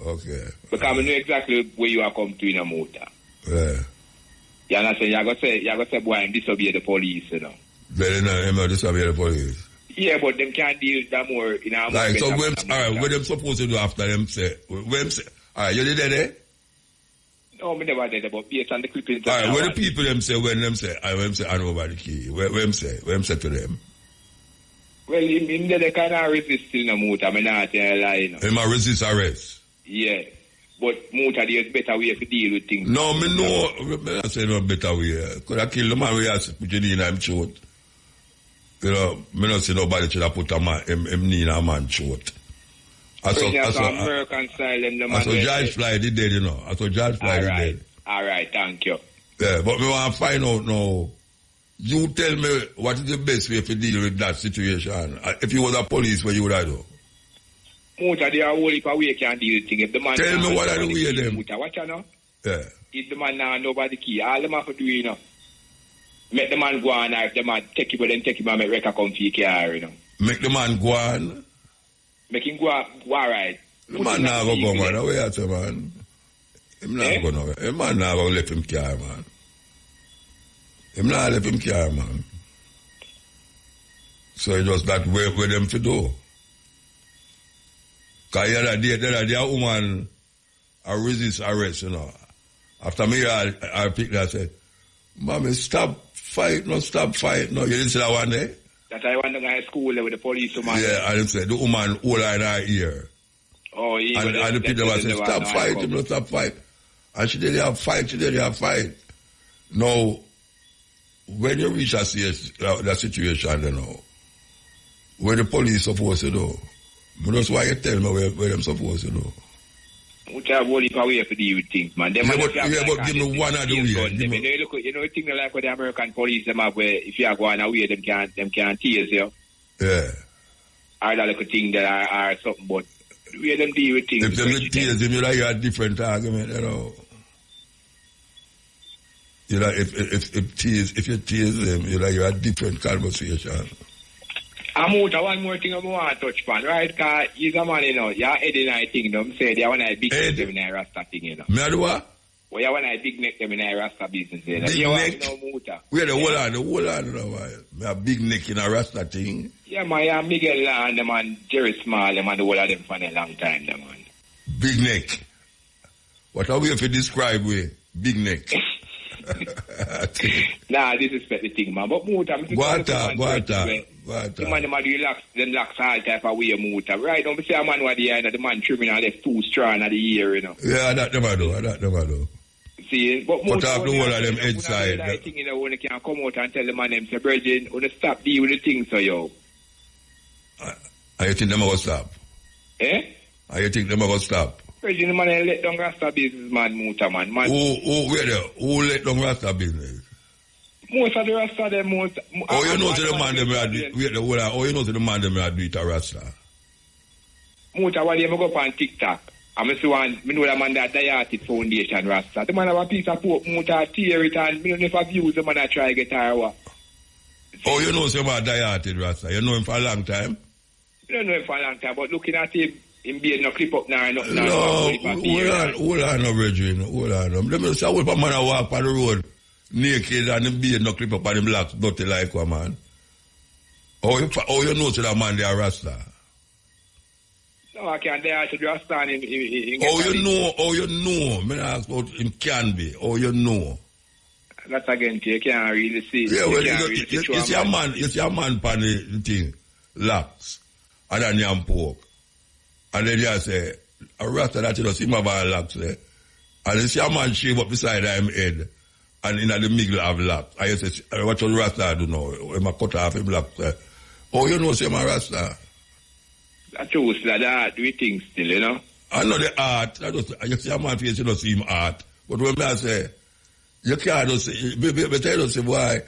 Okay. Because I know exactly where you are come to in a motor. Yeah. You understand? You go say boy, I'm disobey the police, you know. They don't disobey the police. Yeah, but them can't deal with that more in our like, so what them supposed to do after them say? Alright, you did that, eh? No, me never did that, but based on the clippings. Alright, what the people them say when them say hand over the key? What them say to them? Well, they kind of resist in the motor, I'm not telling a lie, you know. They might resist arrest? Yeah. But motor, there's better way to deal with things. No, me know. I say no better way. Could I kill the man who has put your knee in him throat? You know, me not see nobody should have put him knee in a man's throat. American style, them the man. So George Floyd did dead, you know. I saw George Floyd did dead. Alright, thank you. Yeah, but me want to find out now. You tell me what is the best way to deal with that situation. If you was a police, what you would have done? Muta, they are whole heap of way can deal with things. If the man tell me what I do with them. Muta, watch out now. Yeah. If the man now nobody key, all them have to do, you know. Make the man go on, if the man take him, then take him and make record come for your car, you know. Make the man go on? Make him go alright. The man now go man. How you say, man? Him not go nowhere. The man now go left him car, man. Him not left him car, man. So it was that way for them to do. Because the other day, a woman resist arrest, you know. After me, I picked that and said, Mommy, stop fight, no. You didn't see that one day? That I went to school with the police woman. Yeah, I didn't say, the woman hold her in her ear. Oh, yeah. And the people said, stop fighting, stop fight. And she did have fight. Now, when you reach that situation, you know, where the police supposed to do? That's why you tell me where them supposed to do. Which have only power to deal with things, man. But give me one of the ways. You know, thing like what the American police them have where if you are going away, them can't tease you. Yeah. or that little thing that are something, but we don't deal with things. If them tease him, you know, you have a different argument, you know. You know, if you tease them, you know, you have a different conversation. One more thing I want to touch upon, right? Because he's a man, you know, you're heading I think, them say they want a big neck them in a Rasta thing, you know. Me do what? Well, you want a big neck them in a Rasta business, you know. Big you neck? want no Muta. Wait, hold on, you know. Me a big neck in a Rasta thing. Yeah, man, yeah, Miguel and them and Jerry Small, them and the whole of them for a long time, them man. Big neck. What are we if you describe we? Big neck. Nah, disrespect the thing, man. But Muta, the man, them relax all type of way, Muta. Right? Don't say a man what the man trimming and left 2 strand of the year, you know. Yeah, that never do. See, but Put off the whole of them head side. I think, you know, when they can come out and tell the man them, say, Virgin, when they stop deal with the thing, so yo. And you think them are going to stop? Eh? And you think them are going to stop? Virgin, the man, let down Rasta business, man, Muta, man. Who let down Rasta business? Most of the Rasta, them, you know to the man them are do you know to the man them are do it a Rasta? Muta, while you go up on TikTok, I know the man that Diatic Foundation Rasta. The man have a piece of pork, Muta, tear it, and me never views the man that try to get her what. Oh, you know somebody Diatic Rasta? You know him for a long time? You don't know him for a long time, but looking at him being no clip up now. No, hold on, no, Virgin. Hold on. Let me say, what a man walk on the road naked and him beard no clip up and him locks dirty like one man. Oh, you know to that man they are Rasta? No, I can't dare to Rasta and him. You know. Me ask about him can be. Oh, you know. That's again, you can't really see. Yeah, well, you see a man pan the thing, locks, and then yam pork. And then you say, a Rasta that you know, see my ball locks there. And you see a man shave up beside him head, and in the middle of locks. And you say, what your Rasta do now? When I cut off him locks there. Oh, you know, say my Rasta. That's true, that we think still, you know. I know the art. You see a man face, you don't see him art. But when I say, you can't just say, but I don't say why.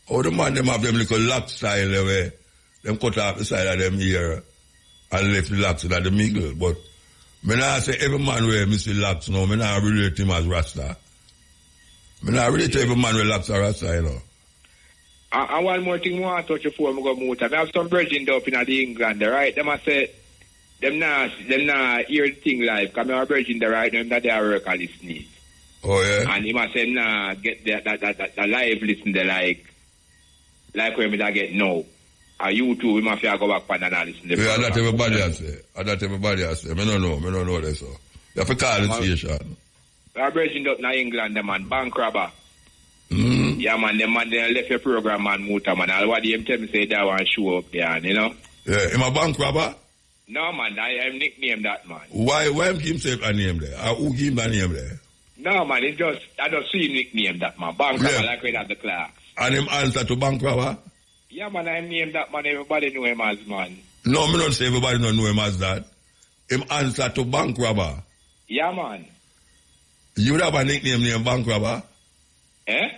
Oh, the man, them have them little lock style where them cut off the side of them ear and left the locks in the middle. But me not say every man where me see locks now, me not relate him as Rasta. Me not relate every man where locks are Rasta, you know. And one more thing I want to touch before I go move. I have some virgin up in the England, right? Them I say, them not hear the thing live, because I have virgin there right now, that they are work on this need. Oh, yeah? And he must say, nah, get that live listen there like where me that get now. And you too, we must go back and listen. Yeah, that everybody has say. That everybody has say. I don't know that, so. You have to call the station. We are virgin up in England, the man, bank robber. Mm-hmm. Yeah, man, them man, they left your program, man, Muta, man. All what them tell me say they want to show up there, you know? Yeah, am I bank robber? No, man, I am nicknamed that, man. Why him give himself a name there? Who give him a name there? No, man, I just see him nickname that, man. Bank robber, like we have the class. And him answer to bank robber? Yeah, man, I named that, man. Everybody know him as, man. No, me not say everybody don't know him as that. Him answer to bank robber? Yeah, man. You would have a nickname named bank robber? Eh?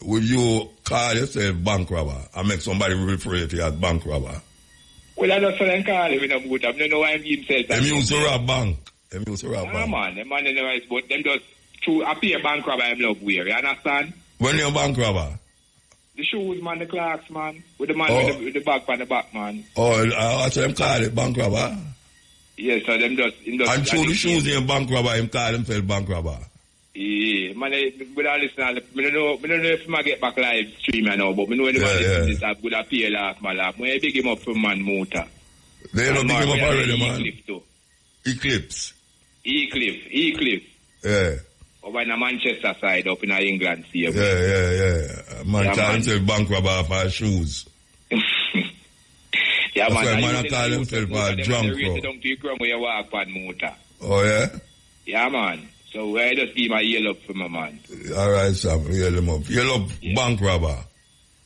Would you call yourself bank robber and make somebody refer to you as bank robber? Well, I don't say them call him in a boot. I don't know why he himself. Them used to rob bank. Them used to rob bank. Yeah, man. Them man never is, but them just to appear bank robber him love wear. You understand? When you're bank robber? The shoes, man, the clocks, man. With the man with the bag on the back, man. Oh, that's what them call it, bank robber? Yes, so them just... And through the shoes in bank robber, him call himself bank robber? Yeah, man, without listening, I don't know if I get back live stream or no, but I know when this I would appear laugh, my laugh. When I big him up for man, Muta. They don't big him up already, man. Eclipse. Yeah. Over in the Manchester side, up in England, see you. Yeah. Man call himself bank robber for shoes. Yeah, that's man. That's why man call himself a drunk bro. Oh, yeah? Yeah, man. So I just give my yell up for my man. All right, Sam. Yell him up. Yell up, yeah. Bank robber.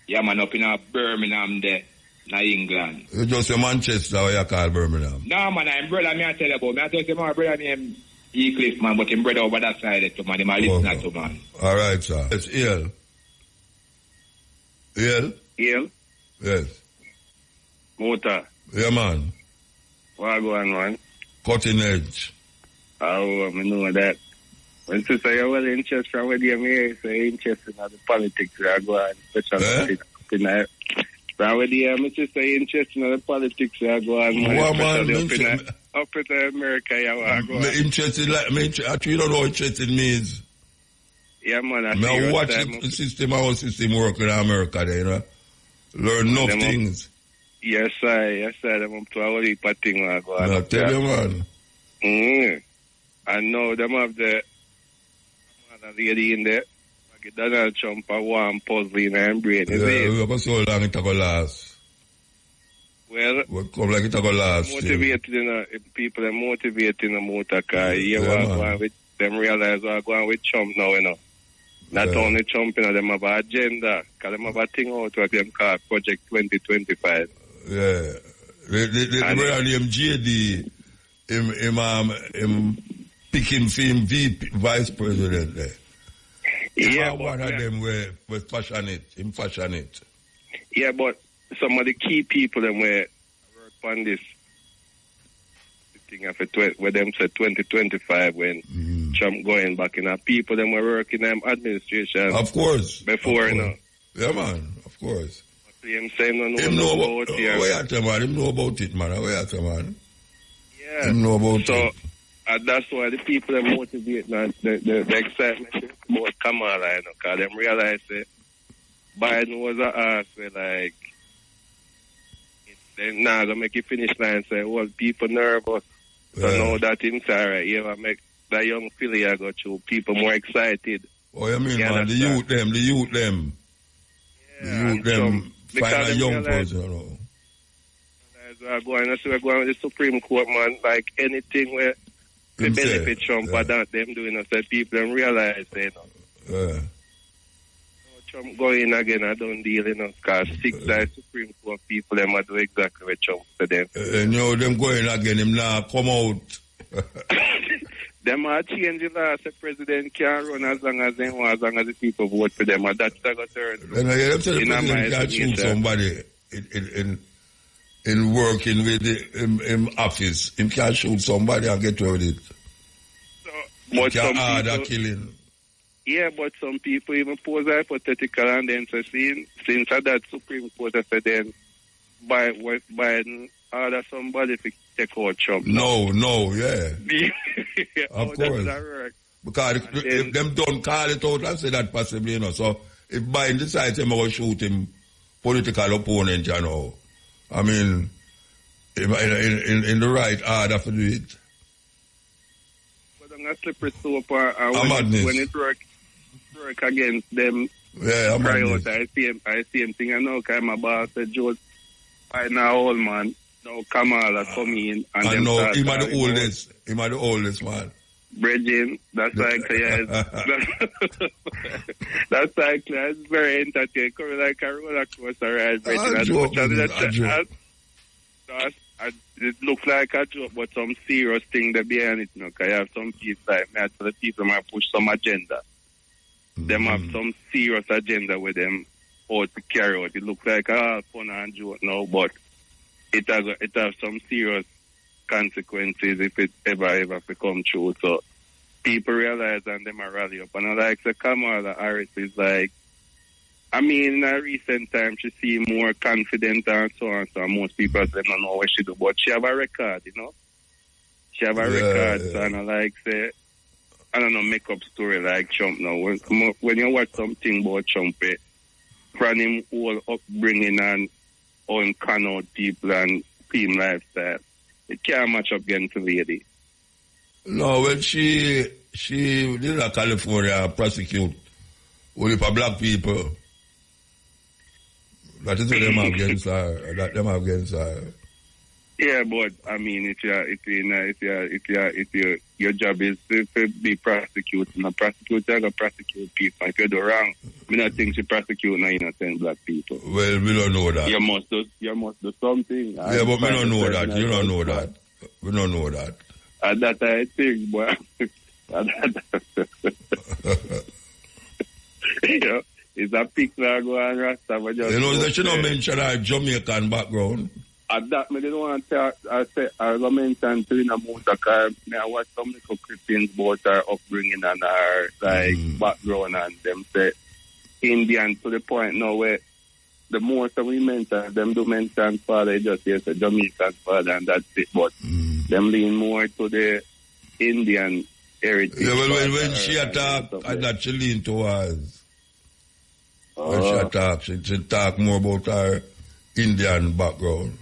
Yeah, man, up in Birmingham there, in England. You just say Manchester or you call Birmingham? No, man, I'm brother, I tell you about. I tell you my brother named Eclipse, man, but him brother over that side to man, him a listener to man. All right, sir. It's ill. Ill? Ill? Yes. Muta. Yeah, man. What go on, man? Cutting edge. Oh, I know that. When sister, you're well interested from where you may say interested in the politics, I go on, especially from where you say interested in the politics, I go on, especially up in America, I go on. Interested, like, you don't know what interested means. Yeah, man, I watch the system, how the system work in America, there, you know. Learn enough things. Yes, sir, them up to a whole heap of things, I go on. I tell you, man. I know them have the lady in there. Donald Trump a one puzzling and brain. We have so long it go last. Well, come like it go last. Motivating people are motivating the motor car. Going with them realize we're going with Trump now, you know. Not only Trump, you know, them have an agenda. Because them have a thing out what them call Project 2025. Yeah. The name JD, him pick him for him VP, vice president there. Yeah, one of them were passionate, him passionate. Yeah, but some of the key people them were work on this thing after where them said 2025 when Trump going back in. People them were working in administration. Of course. Before, you know. Yeah, man, of course. Him saying him know about it. Him know about it, man. Yeah. Him know about it. And that's why the people that motivate the excitement about Kamala, you know, because them realize that Biden was an ass where, like, then now gonna make you finish line and say, well, people nervous. So know that inside, right? You ever make that young filly I go through, people more excited. Oh, you mean, man, the youth them. Yeah, the youth them find a young person, you know. We're going with the Supreme Court, man, like anything where the benefit Trump or that them doing us, that people don't realize, you know. Trump going again, I don't deal, you know, because 6 Supreme Court people, them do exactly what Trump said them. You know, them going again, him now come out. Them are change the law, the president can run as long as they want, as long as the people vote for them, and that's the turn. Them say the president can shoot somebody in working with the office. Him can shoot somebody and get rid of it. But he can order killing. Yeah, but some people even pose hypothetical and then say, since that Supreme Court said then Biden order somebody to take out Trump. No, yeah. Of course. Because if them don't call it out and say that possibly, you know. So if Biden decides him to shoot him political opponent, you know, I mean, in the right order for do it. But I'm not slippery slope when it work against them. Yeah, I'm out. I see him thing. I know because my boss said, Joe, right now, old man, now Kamala come in. And I know, him are the oldest, man. Bridging, that's like, that's like, it's very entertaining. Coming like a roller coaster ride, Bridging. It looks like a joke, but some serious thing there behind it, you know, because you have some people like me, the people might push some agenda. Them have some serious agenda with them out to carry out. It looks like a fun and joke now, but it has some serious consequences if it ever become true. So people realize and them are rally up. And I like the Kamala Harris is like, I mean, in a recent time, she seems more confident and so on. So most people say, don't know what she do. But she have a record, you know. She have a record. So I like, say, I don't know, make up story like Trump now. When you watch something about Trump, from him whole upbringing and on con out people and team lifestyle, it can't match up against the lady. No, when she did in California prosecute only for black people. That is what them against her. Yeah, but I mean, if your job is to be prosecuting, a prosecutor, you're gonna prosecute people. If you do wrong, we don't think you prosecute no innocent black people. Well, we don't know that. You must do something. Yeah, but we don't know that. You don't know that. We don't know that. And that I think, boy. You know, it's a picture go on Rasta. You know, they should not mention our Jamaican background. At that, I didn't want to I mention to in a motor car. I watch some little Christians about our upbringing and our background, and them say Indian to the point now where the most of we mention, them do mention father, just yes, a Jamaican father, and that's it. But them lean more to the Indian heritage. Yeah, well, when she attack, I got she lean towards. When she attack, she talk more about her Indian background.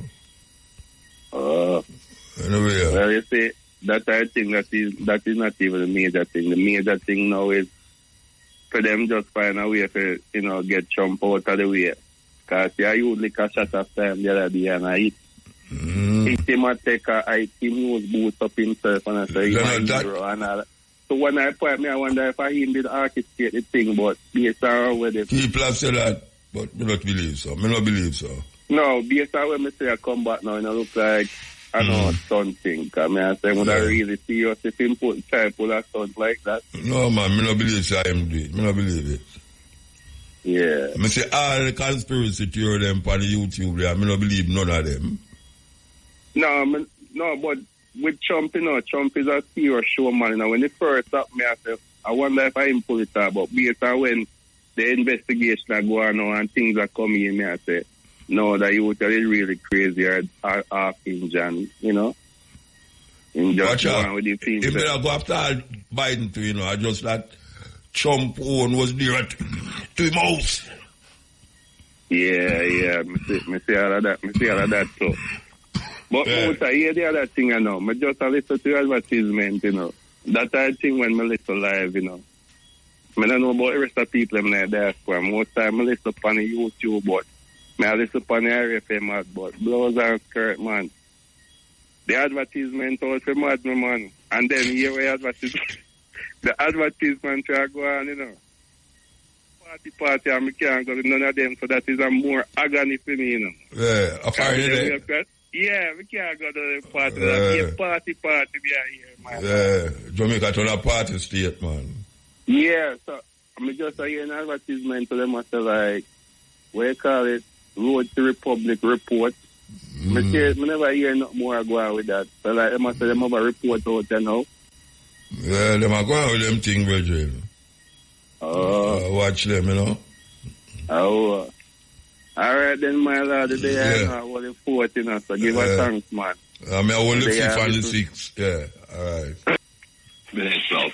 Anyway, well, you see, that I think that is not even the major thing. The major thing now is for them just find a way to, get Trump out of the way. Because I used like a shot of time the other day and I hit him and take a news boost up himself and I say, he's a hero and all that. So when I point me, I wonder if I did orchestrate the thing, but based on where they... People have said that, but I don't believe so. I don't believe so. No, based on when I say I come back now, it look like, I know, something. I say, would I really serious if him try to pull a stunt like that? No, man, I don't believe so. I don't believe it. Yeah. I say all the conspiracy theory them on YouTube there, I don't believe none of them. No, but with Trump, Trump is a serious showman. When it first happened, I wonder if I can pull it out, but based on when the investigation are going on and things are coming in, I say, no, that you would tell it really crazy or half Indian, In just going with the things. If I go after Biden too, I just that Trump own was near to him house. Yeah, me see all of that too. But I hear the other thing, I just listen to advertisement, That I think when I listen live, I don't know about the rest of the people in the diaspora. Most time I listen on YouTube, but I listen on the RFM, but blows and skirt, man. The advertisement also mad, man. And then here we advertisement. The advertisement try go on, Party, and I can't go to none of them, so that is a more agony for me, Yeah, yeah, we can't go to the party. Party here, man. Yeah, Jamaica to a party state, man. Yeah, so I'm just hearing an advertisement to them, I say, like, what you call it, Road to Republic report. I never hear nothing more go on with that. So, like, they must say them have a report out there now. Yeah, them are going with them thing, Virgin. Watch them, Oh, all right, then, my lord, today I want the 4th, so give us thanks, man. I'm only 5th and the 6th. Yeah, all right. Bless up.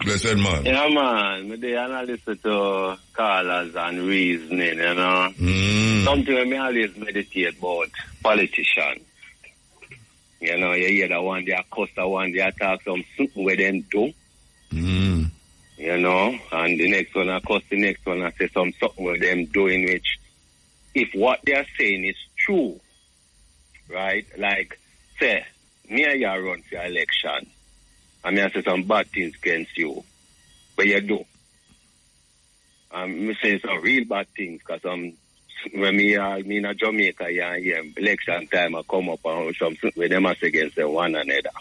Blessed man. Yeah, man. I listen to callers and reasoning, Something I always meditate about politicians. You hear the one, they cuss the one, they attack something where they do. And the next one, I cuss the next one, I say something where them doing, which, if what they are saying is true, right? Like, say, me and you run for election. I mean, I say some bad things against you. But you do. I say some real bad things because when me in Jamaica, election time, I come up and something with them as against one another.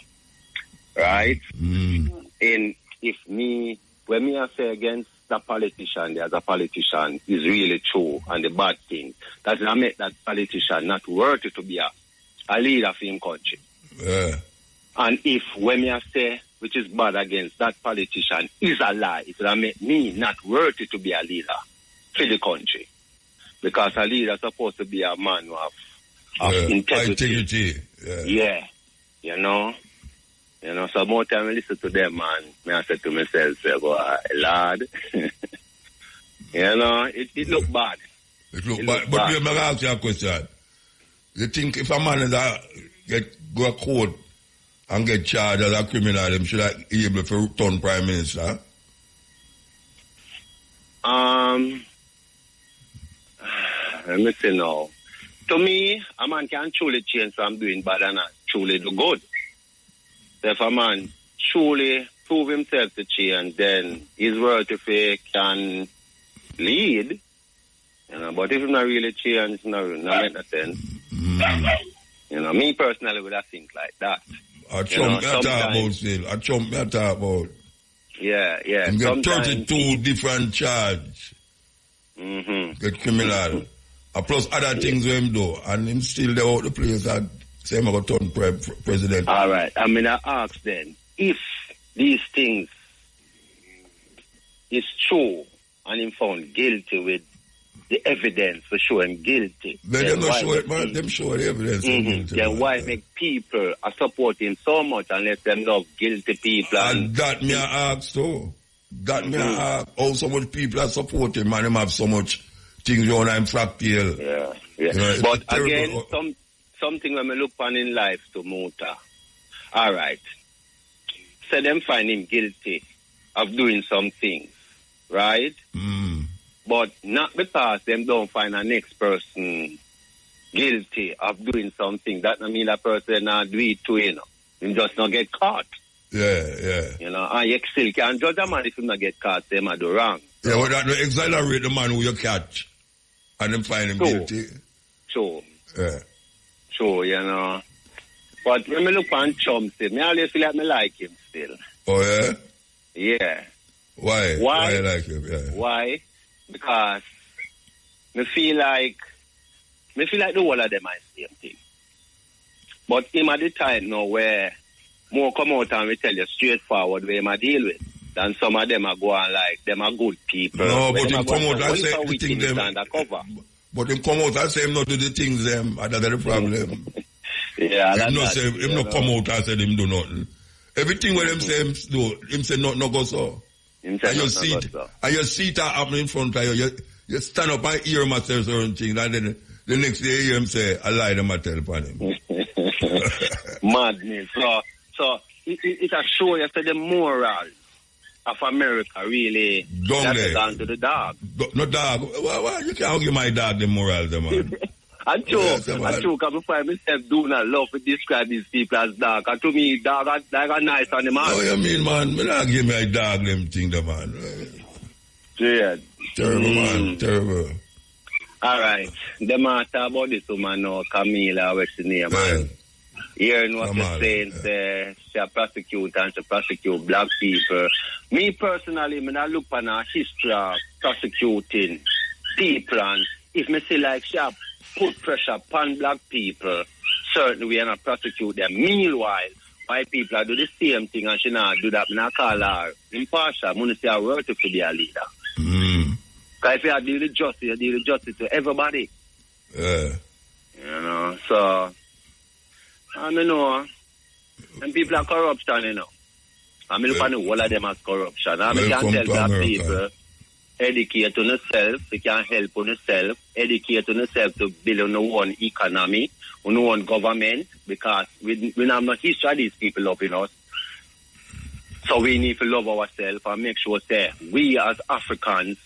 Right? And when me I say against the politician, there's a politician is really true and the bad thing, that I make that politician not worthy to be a leader for him country. Yeah. And if when me I say which is bad against that politician is a lie, it will make me not worthy to be a leader for the country. Because a leader is supposed to be a man of integrity. Yeah. So more time I listen to them, man, I say to myself, lad, it look bad. It look bad. But let me ask you a question. You think if a man is go to court and get charged as a criminal, them should be able to turn prime minister? Let me say now. To me, a man can truly change from doing bad and not truly do good. So if a man truly prove himself to change, then his word if he can lead. But if he not really change, it's not make no sense. Me personally would have think like that. I Trump me talk about. Yeah. You get 32 different charges. Get criminal. plus other things we him do, and him still there out the place and say him going to turn president. All right. I mean, I ask then, if these things is true and him found guilty with the evidence for show him guilty. Then them not show it, man. Them show the evidence. Then why make people support him so much and let them love guilty people? And that me I ask too. That me I ask how so much people are supporting him and him have so much things on him fractal. Yeah. You know, but again, something when we look on in life to Muta. All right. So them find him guilty of doing some things, right? But not because them don't find a next person guilty of doing something. That don't mean that person not do it too, you know. Him just not get caught. Yeah. You know, and you still can't judge a man if him not get caught, them a do wrong. So. Yeah, well, that will exonerate the man who you catch and then find him guilty. Sure. Yeah. Sure, you know. But when I look on Chomsy, I always feel like I like him still. Oh, yeah? Yeah. Why? Why you like him? Yeah. Why? Because I feel like the whole of them are the same thing. But him at the time now where more come out and we tell you straightforward where him a deal with than some of them are going like them are good people. No, but him come out and say the things them. But him come out and say him not do the things them, that's the problem. Yeah, him not say him not come out and say him do nothing. Everything where him say him do, him say nothing no go so. And you see it happen in front of you. You stand up and hear him say certain things, and then the next day you hear him say, I lie them I tell upon him. Madness. So it has shown you the moral of America really that's down to the dog. No dog. Why you can't argue my dog the moral, the man. I true, because before I myself do not love to describe these people as dog. And to me, dog are nice on the man. Oh, you mean, man? Me not give me a dog them thing, the man. Yeah. Terrible, man. Terrible. All right. The matter about this woman now, Camila, what's the name, man? Hearing what you're saying, she prosecute and she prosecute black people. Me personally, when I look on a history of prosecuting people, and if me see like she put pressure upon black people, certainly we are not prosecute them. Meanwhile, white people do the same thing and she not do that. I not call her impartial. I want to say her worthy to be a leader. Because if you deal with justice, you deal with justice to everybody. Yeah. You know, so I know, and people are corruption, you know. I mean, look at the whole of them as corruption. I mean, can tell black people, educate on yourself, you can help on yourself, educate on yourself to build on your own economy, on your own government, because we have no history of these people loving us. So we need to love ourselves and make sure that we as Africans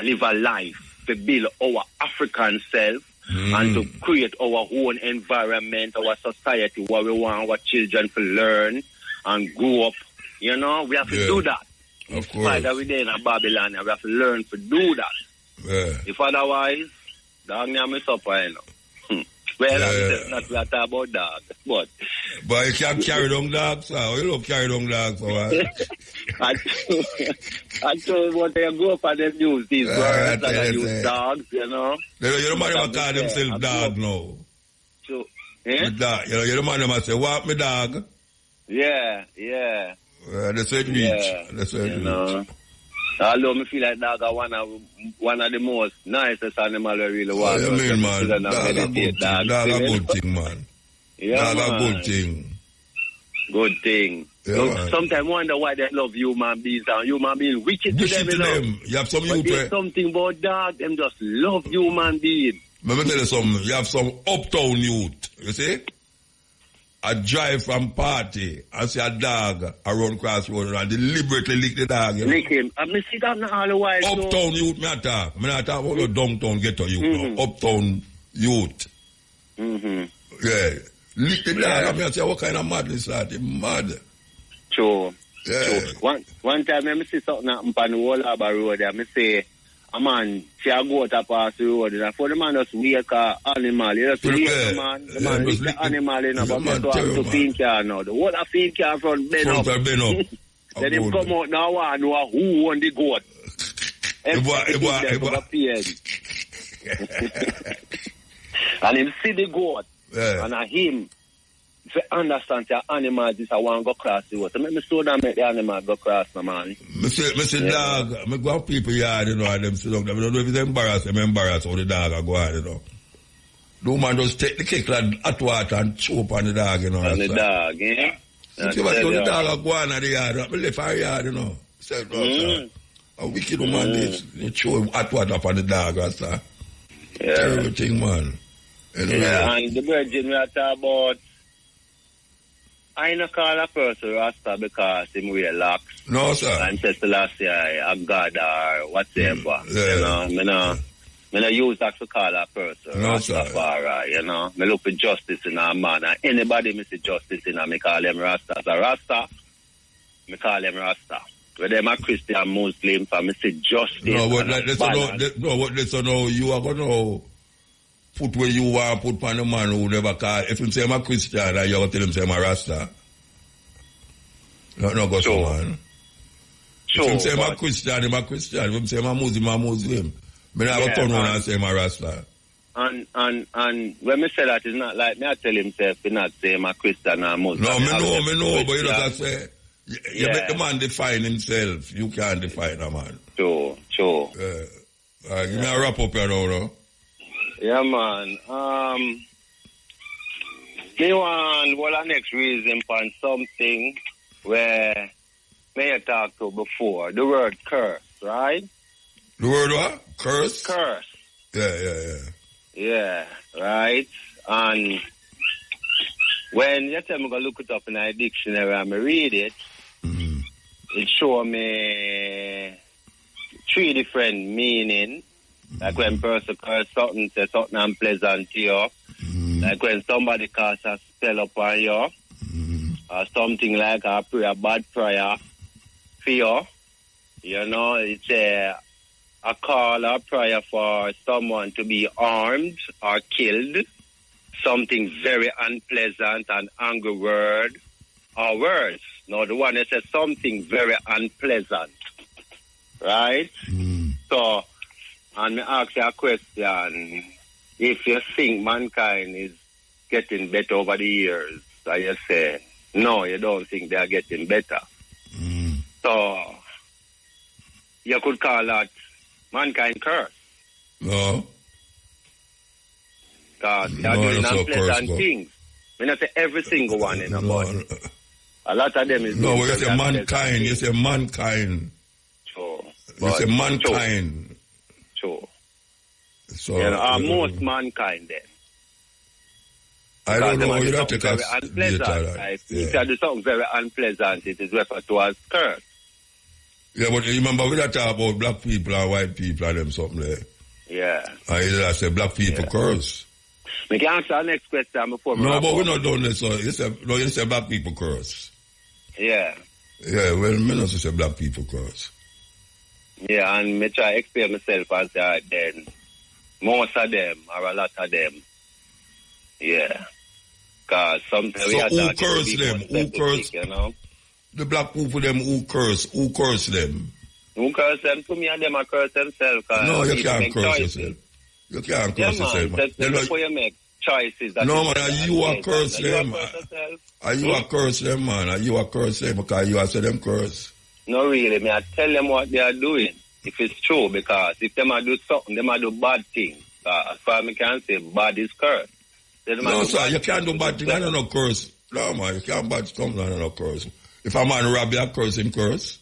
live a life to build our African self and to create our own environment, our society, where we want our children to learn and grow up. You know, we have to do that. Of course. Despite that we're in Babylon, we have to learn to do that. Yeah. If otherwise, dog me and suffer, you know. Well, not we are talking about dogs, but you can't carry down dogs, sir. You love carry down dogs, sir. I told what they go up and they use these words that they use dogs, you know. You don't mind call themselves dog now. So, you don't mind them say, what, me dog? Yeah. That's what it reach. That's what it reach. Although I feel like dog are one of the most nicest animals I really want. I mean, man, dog a good thing, man. Yeah, dog a good thing. Good thing. Yeah, sometimes wonder why they love human beings and human beings wicked to them, you know. You have some but there's something about dog, them just love human beings. Let me tell you something. You have some uptown youth, you see? I drive from party and see a dog around crossroad and deliberately lick the dog. You know? Lick him. I see that all the while. Uptown youth, me attack. Me not talk about the downtown ghetto youth. No. Uptown youth. Yeah. Lick the dog. I say, what kind of madness that? It's mad. True. Yeah. True. One time I see something happen on the whole of the road. I say, a man, see a goat pass the road, and for the man just wake an animal, you just wake the man, the man lick the animal in a bucket to feed car now. The whole of feed car front bend up. Then him come out now and know who won the goat. And him see the goat, and him, if you understand the animals, this I want to go cross the water. Let me slow down, make the animal go cross, no man. I say dog, I go have people yard, you know, and them sit down. I don't know if it's embarrassed how the dog are going, you know. The woman just take the cake like hot water and chew up on the dog, you know. On the dog, yeah? See what the dog are going at the yard, I left her yard, you know. Say, a wicked woman, they chew hot water up on the dog, that's that. Yeah. Terrible thing, man. Anyway. Yeah, and the virgin we are talking about, I don't call a person Rasta because him wear locks. No, sir. And say Selassie, a God or whatever. You know, I don't use that to call a person Rastafari, you know. I look for justice in a man. And anybody me see justice in a, me call them Rasta. As a Rasta, me call them Rasta. Whether I'm a Christian, Muslim, for me see justice. No, but let's know you are going to put where you want, put on the man who never call. If you say I'm a Christian, then you're going to tell him say I'm a Rasta. No, go so, man. If you say I'm a Christian, I'm a Christian. If you say I'm a Muslim, I'm a Muslim. But I will turn around and say I'm a Rasta. And when me say that, it's not like me I tell himself, he not say I'm a Christian or Muslim. No, me know, but you don't say, you make the man define himself. You can't define a man. Sure. Give me a wrap up here now, no? Yeah, man. Me want the next reason for something where me talked to before. The word curse, right? The word what? Curse? Curse. Yeah, right? And when you tell me to look it up in a dictionary and I read it, it show me 3 different meanings. Like when person curse something, say something unpleasant to you. Like when somebody casts a spell upon you. Or something like a bad prayer for you. You know, it's a call or prayer for someone to be harmed or killed. Something very unpleasant, an angry word or words. Now the one that says something very unpleasant. Right? So, and me ask you a question. If you think mankind is getting better over the years, I just say, no, you don't think they are getting better. So, you could call that mankind curse. No. Because they are doing unpleasant things. I not say every single one in the body. A lot of them is... No, you say mankind. You say mankind. Sure. You say mankind. Sure. So, you know, most mankind then. I don't know, you have to take us unpleasant. If you do something very unpleasant, it is referred to as curse. Yeah, but you remember we talk about black people and white people and them something there. Yeah. I say black people curse. We can answer the next question before No, but we're not done this. So you say black people curse. Yeah. Yeah, well, me not say black people curse. Yeah, and me try to explain myself and say then most of them or a lot of them. Yeah. Because sometimes we are who curse them? Who curse? You know? The black people them who curse them? Who curse them? To me and them are curse themselves. No, you can't curse yourself. You can't curse yourself. Man. Before you make choices. No, man, you are curse them. Are you a curse them, man? Are you a curse them because you are say them curse? No, really. Me, I tell them what they are doing. If it's true, because if them are do something, them are do bad things. As far as I can say, bad is curse. No, sir, you can't do bad things. I don't know curse. No, man, you can't bad something. I don't know curse. If a man rob you, I curse him curse.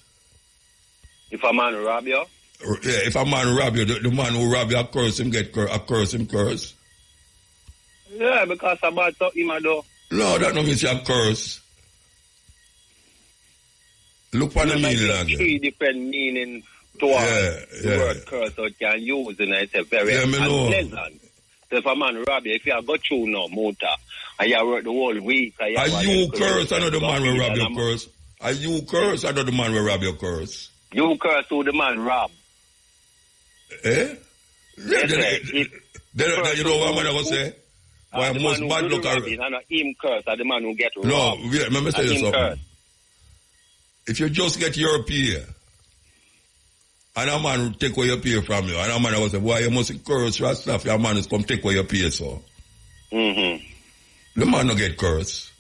If a man rob you? Yeah, if a man rob you, the man who rob you, I curse him curse. Yeah, because a bad something I do. No, that don't mean you curse. Look for the meaning again. 3 different meanings to the word curse or can use, and it's a very unpleasant. So if a man rob you, if you have got through no motor, and you work the whole week... Are you curse? I know the man will rob your curse. Are you curse? I know the man will rob your curse. You curse who the man rob. Eh? You know what I'm going to say? Why most bad look at... I know him curse, or the man who get robbed. No, let me tell you something. If you just get your pay, and a man will take away your pay from you, and a man will say, boy, you must curse your stuff, your man is come take away your pay, so. Mm-hmm. The man no get cursed.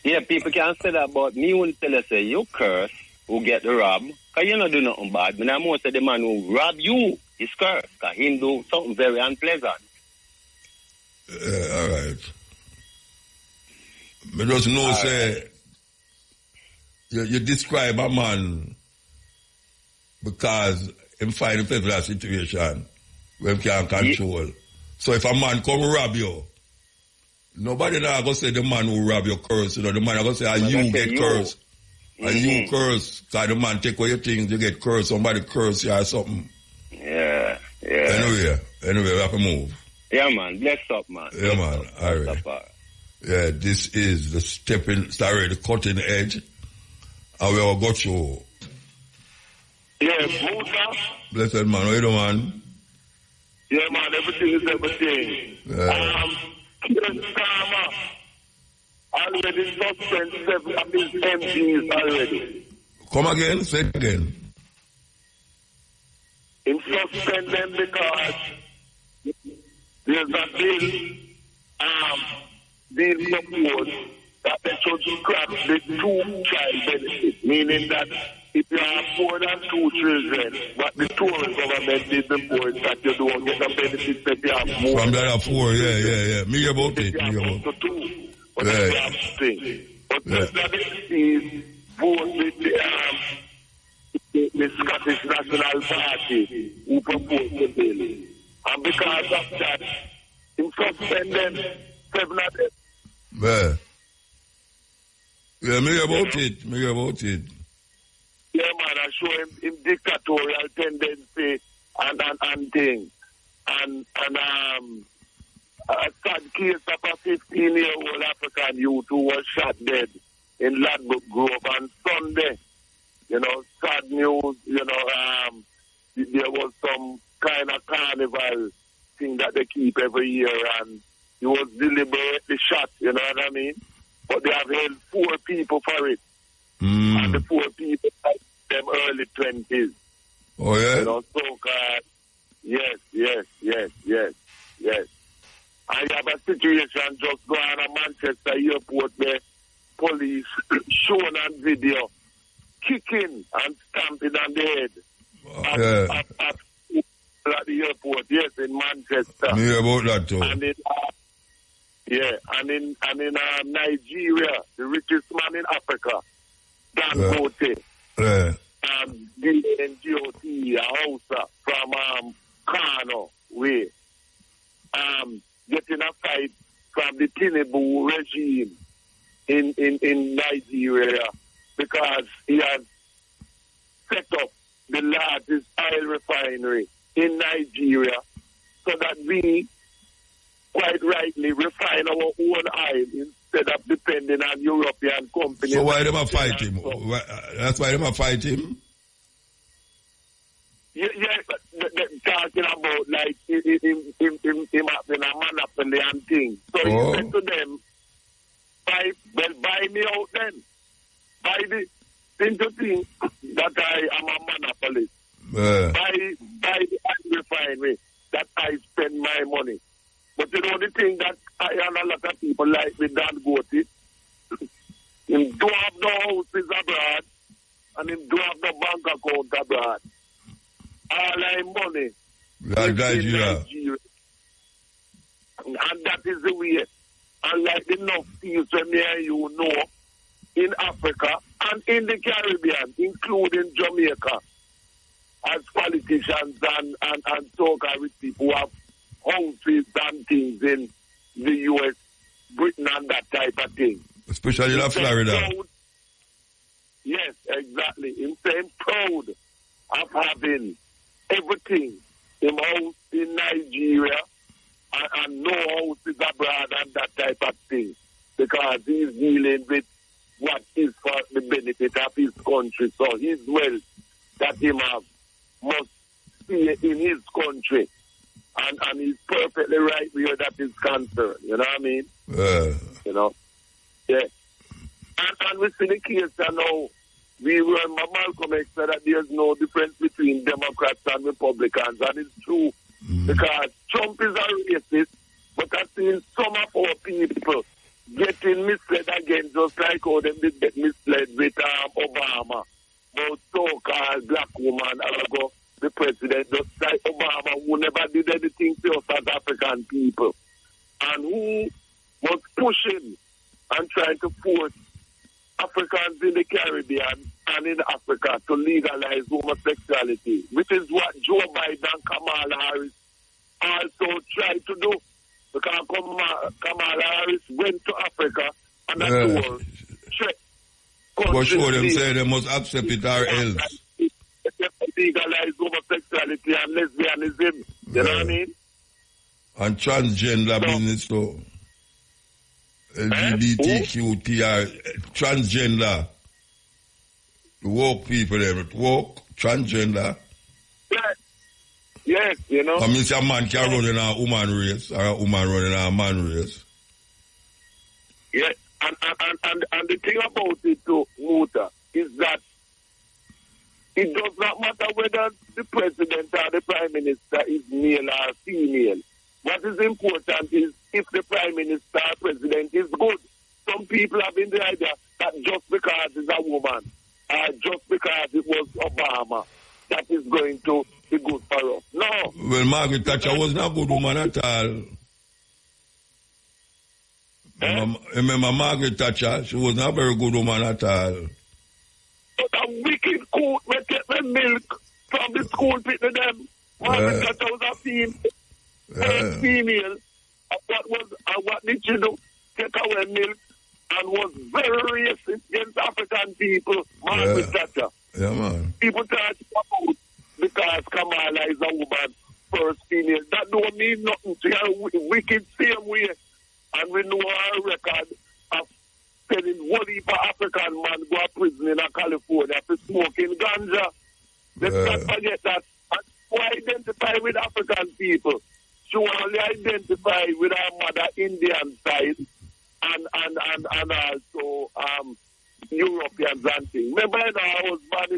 Yeah, people can say that, but me won't tell you, say, you curse, who get the rob, because you not do nothing bad. But I most say the man who rob you is cursed, because he do something very unpleasant. All right. I just know, say, you describe a man because him find himself in a situation where he can't control. So if a man come rob you, nobody now going to say the man who rob you curse. You know, the man going to say, you get cursed. And you curse. Because the man take away your things, you get cursed. Somebody curse you or something. Yeah. Anyway, we have to move. Yeah, man. Bless up, man. Yeah, man. All right. Yeah, this is the the cutting edge. And we will go through. Yeah, Buddha. Blessed man. How you doing, man? Yeah, man. Everything is everything. Kieran Starmer already suspended 7 of his MPs already. Come again? Say it again. He suspended them because there's a bill being proposed that they should scrap the 2-child benefit, meaning that if you have more than 2 children, what the Tory government did before is that you don't get a benefit that you have more. From the other 4, yeah. Me hear about it. But you have thing. But President is vote with the Scottish National Party who proposed the bill. And because of that, he suspended 7 of them. Yeah, me hear about it. Yeah, man, I show him dictatorial tendency and things. And a sad case of a 15-year-old African youth who was shot dead in Ladbroke Grove on Sunday. You know, sad news, there was some kind of carnival thing that they keep every year, and he was deliberately shot, you know what I mean? But they have held 4 people for it. And the 4 people are them early 20s. Oh, yeah? You know, yes. I have a situation just going on at Manchester Airport where police shown on video kicking and stamping on the head at the airport, yes, in Manchester. Me hear about that too. And in Nigeria, the richest man in Africa, Dangote, DNGOT, a house from Kano way, getting a fight from the Tinubu regime in Nigeria because he has set up the largest oil refinery in Nigeria so that we quite rightly refine our own oil instead of depending on European companies. So why them a fight him? That's why them a fight him? Yeah, talking about like him having a monopoly and things. So he said to them, buy me out then. Buy the thing to think that I am a monopolist. Buy the oil refinery that I spend my money. But you know the thing that I and a lot of people like with Dangote, him don't have no houses abroad and him don't have no bank account abroad. All our money is in Nigeria. And that is the way. Unlike enough things when me and you know in Africa and in the Caribbean, including Jamaica, as politicians and so-called rich people who have houses and things in the US, Britain and that type of thing. Especially in Florida. Yes, exactly. He's saying proud of having everything in house in Nigeria and no houses abroad and that type of thing. Because he's dealing with what is for the benefit of his country. So his wealth that he must stay in his country. And he's perfectly right where that is concerned. You know what I mean? You know? Yeah. And we see the case now we remember Malcolm X said that there's no difference between Democrats and Republicans, and it's true because Trump is a racist, but I've seen some of our people getting misled again, just like how they did get misled with Obama, about so-called black woman, the president, just like Obama, who never did anything to us as African people, and who was pushing and trying to force Africans in the Caribbean and in Africa to legalize homosexuality, which is what Joe Biden and Kamala Harris also tried to do. Because Kamala Harris went to Africa and for sure them say they must accept it or else. Legalize homosexuality and lesbianism. You know what I mean? And transgender business too. LGBTQTR, transgender. Woke people there, woke, transgender. Yes, you know. I mean, a man can run in a woman race or a woman running a man race. Yeah, and the thing about it too, Muta, is that it does not matter whether the president or the prime minister is male or female. What is important is if the prime minister or president is good. Some people have been the idea that just because it's a woman or just because it was Obama, that is going to be good for us. No. Well, Margaret Thatcher was not a good woman at all. Remember Margaret Thatcher? She was not a very good woman at all. But a wicked court may take the milk from the school pit to them. Margaret Thatcher was a female. What did she do? Take away milk and was very racist against African people. Margaret Thatcher. Yeah, man. People talk about because Kamala is a woman, first female. That don't mean nothing. She are wicked same way. And we know our record of sending one heap of African man go to prison in California for smoking ganja. Let's not forget that. And who identify with African people, she only identify with her mother Indian side and also Europeans and things. Remember, her husband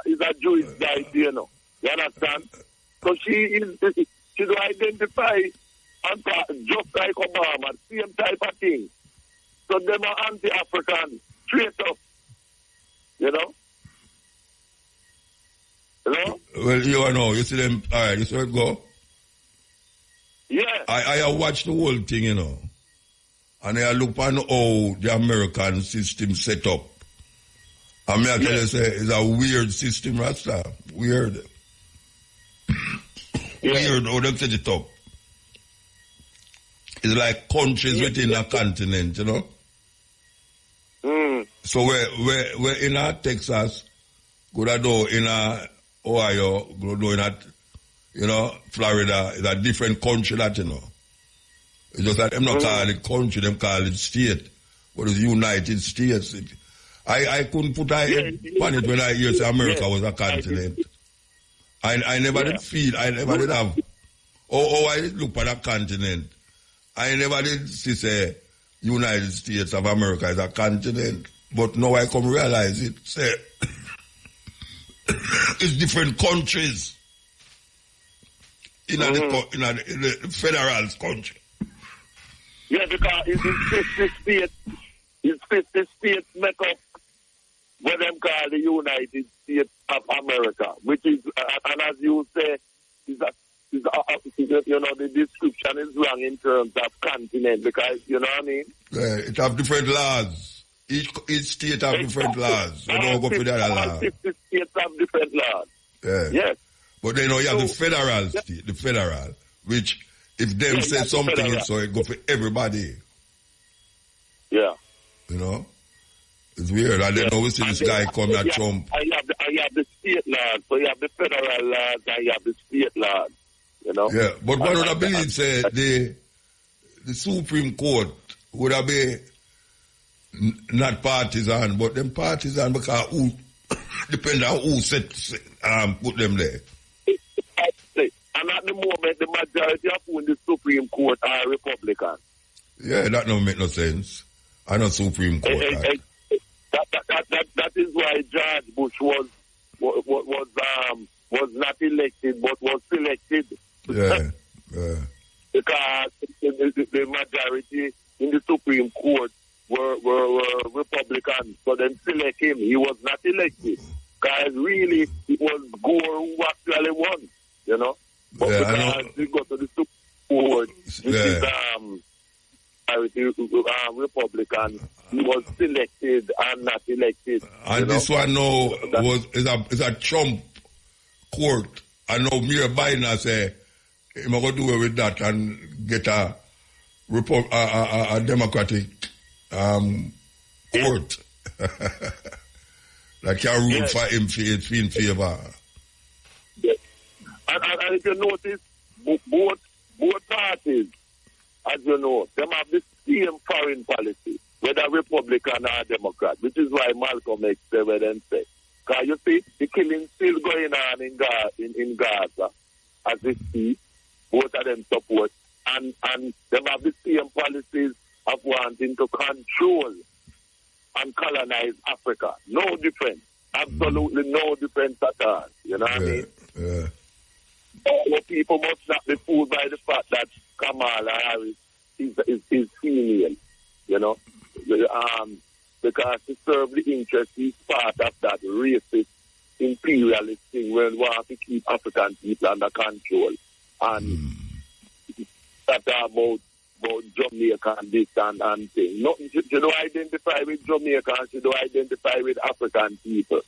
is a Jewish guy, you know. You understand? So she don't identify and just like Obama, same type of thing. So them are anti-African, straight up. You know? Well, you know, you see them, all right, you see it go? Yeah. I watched the whole thing, you know. And I look on how the American system set up. And I tell you, say, it's a weird system, Rasta. Weird. Weird how they set it up. It's like countries within a continent, you know. So we're in Texas, go to do in Ohio, go to do in Florida, it's a different country that, you know. It's just that them not call it country, them call it state. But it's United States. I couldn't put a head on it when I hear say America was a continent. I never did feel, I never did have, I did look at a continent. I never did see say United States of America is a continent. But now I come realize it, say, it's different countries in the federal country. Yeah, because it's 50 states make up what them call the United States of America, which is, and as you say, the description is wrong in terms of continent, because, you know what I mean? Yeah, it have different laws. Each state have different laws. You don't go for the other law. 50 states have different laws. Yeah. Yes. But then you have the federal state, the federal, which if them say something, so it go for everybody. Yeah. You know? It's weird. I didn't know we see this guy come at Trump. I have the state laws, so you have the federal laws and you have the state laws. You know? Yeah, but one of the beliefs say the Supreme Court would have been not partisan, but them partisan because who depend on who put them there. And at the moment, the majority of who in the Supreme Court are Republicans. Yeah, that don't make no sense. I know Supreme Court. That is why George Bush was not elected but was selected. Yeah. Because the majority in the Supreme Court were Republicans, so then select him. He was not elected. Because really, it was Gore who actually won, you know. But because he got to the Supreme Court, which is Republican, he was selected and not elected. And this one now is a Trump court. I know Mayor Biden has said, I'm going to do away with that and get a Democratic court that can rule for him in favor. Yes. And if you notice, both parties, as you know, them have the same foreign policy, whether Republican or Democrat, which is why Malcolm X evidence said. Because you see, the killing still going on in Gaza, as we see, both of them support, and them have the same policies of wanting to control and colonize Africa. No difference. Absolutely no difference at all. You know what I mean? Yeah. All people must not be fooled by the fact that Kamala Harris is female, you know, because to serve the interest is part of that racist, imperialist thing where we want to keep African people under control. And that about Jamaica and this and thing. No, you don't identify with Jamaica, you don't identify with African people.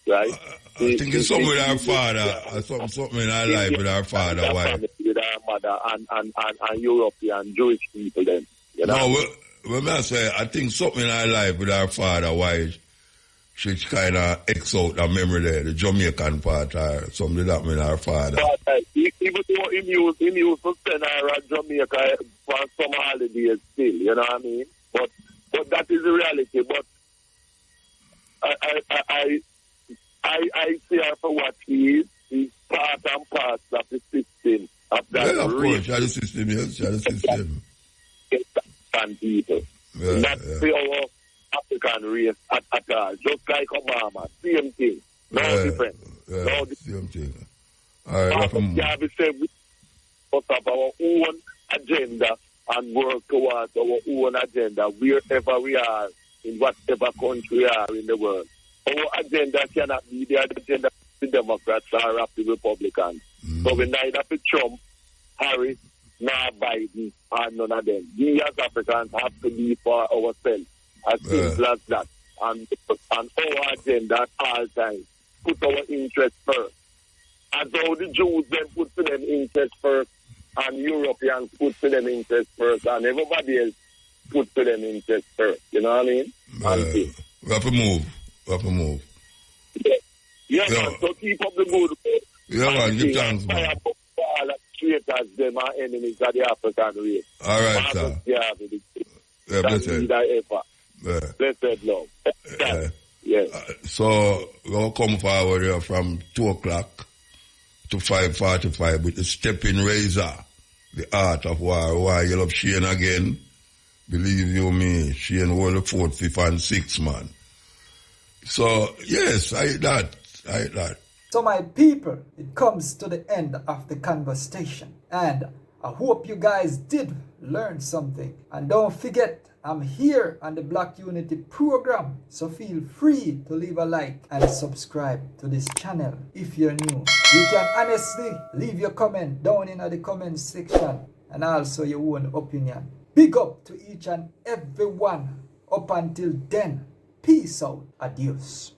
Right? I think it's something with our father, something in our life with our father. Why? With our mother and European Jewish people then. You know? No, when I say, I think something in our life with our father, why she kind of X out the memory there, the Jamaican part or something that with our father. But, even though he used to send her at Jamaica for some holidays still, you know what I mean? But that is the reality. But I see her for what he is. He's part and parcel of the system of that. Yeah, of course, she's the system, yes, she's the system. And people. Not our African race at all. Just like Obama. Same thing. No difference. No difference. Same thing. All right, we must have our own agenda and work towards our own agenda wherever we are, in whatever country we are in the world. Our agenda cannot be the agenda of the Democrats or of the Republicans. So we neither for Trump, Harris, nor Biden, or none of them. We as Africans have to be for ourselves, as simple as that. And our agenda at all times, put our interests first. As though the Jews then put to them interest first, and Europeans put to them interest first, and everybody else put to them interest first. You know what I mean? We have to move. Yeah, man, so keep up the good work. Yeah, man, give thanks, man. All traitors, them are enemies of the African race. All right, sir. Yeah, blessed. Blessed love. Yes. So, we'll come forward here from 2 o'clock to 5:45 with the stepping razor, the art of war. Why you love Shane again? Believe you me, Shane hold the 4th, 5th, and 6th, man. So, yes, I hate that. So my people, it comes to the end of the conversation. And I hope you guys did learn something. And don't forget, I'm here on the Black Unity program. So feel free to leave a like and subscribe to this channel if you're new. You can honestly leave your comment down in the comment section and also your own opinion. Big up to each and every one. Up until then, peace out. Adios.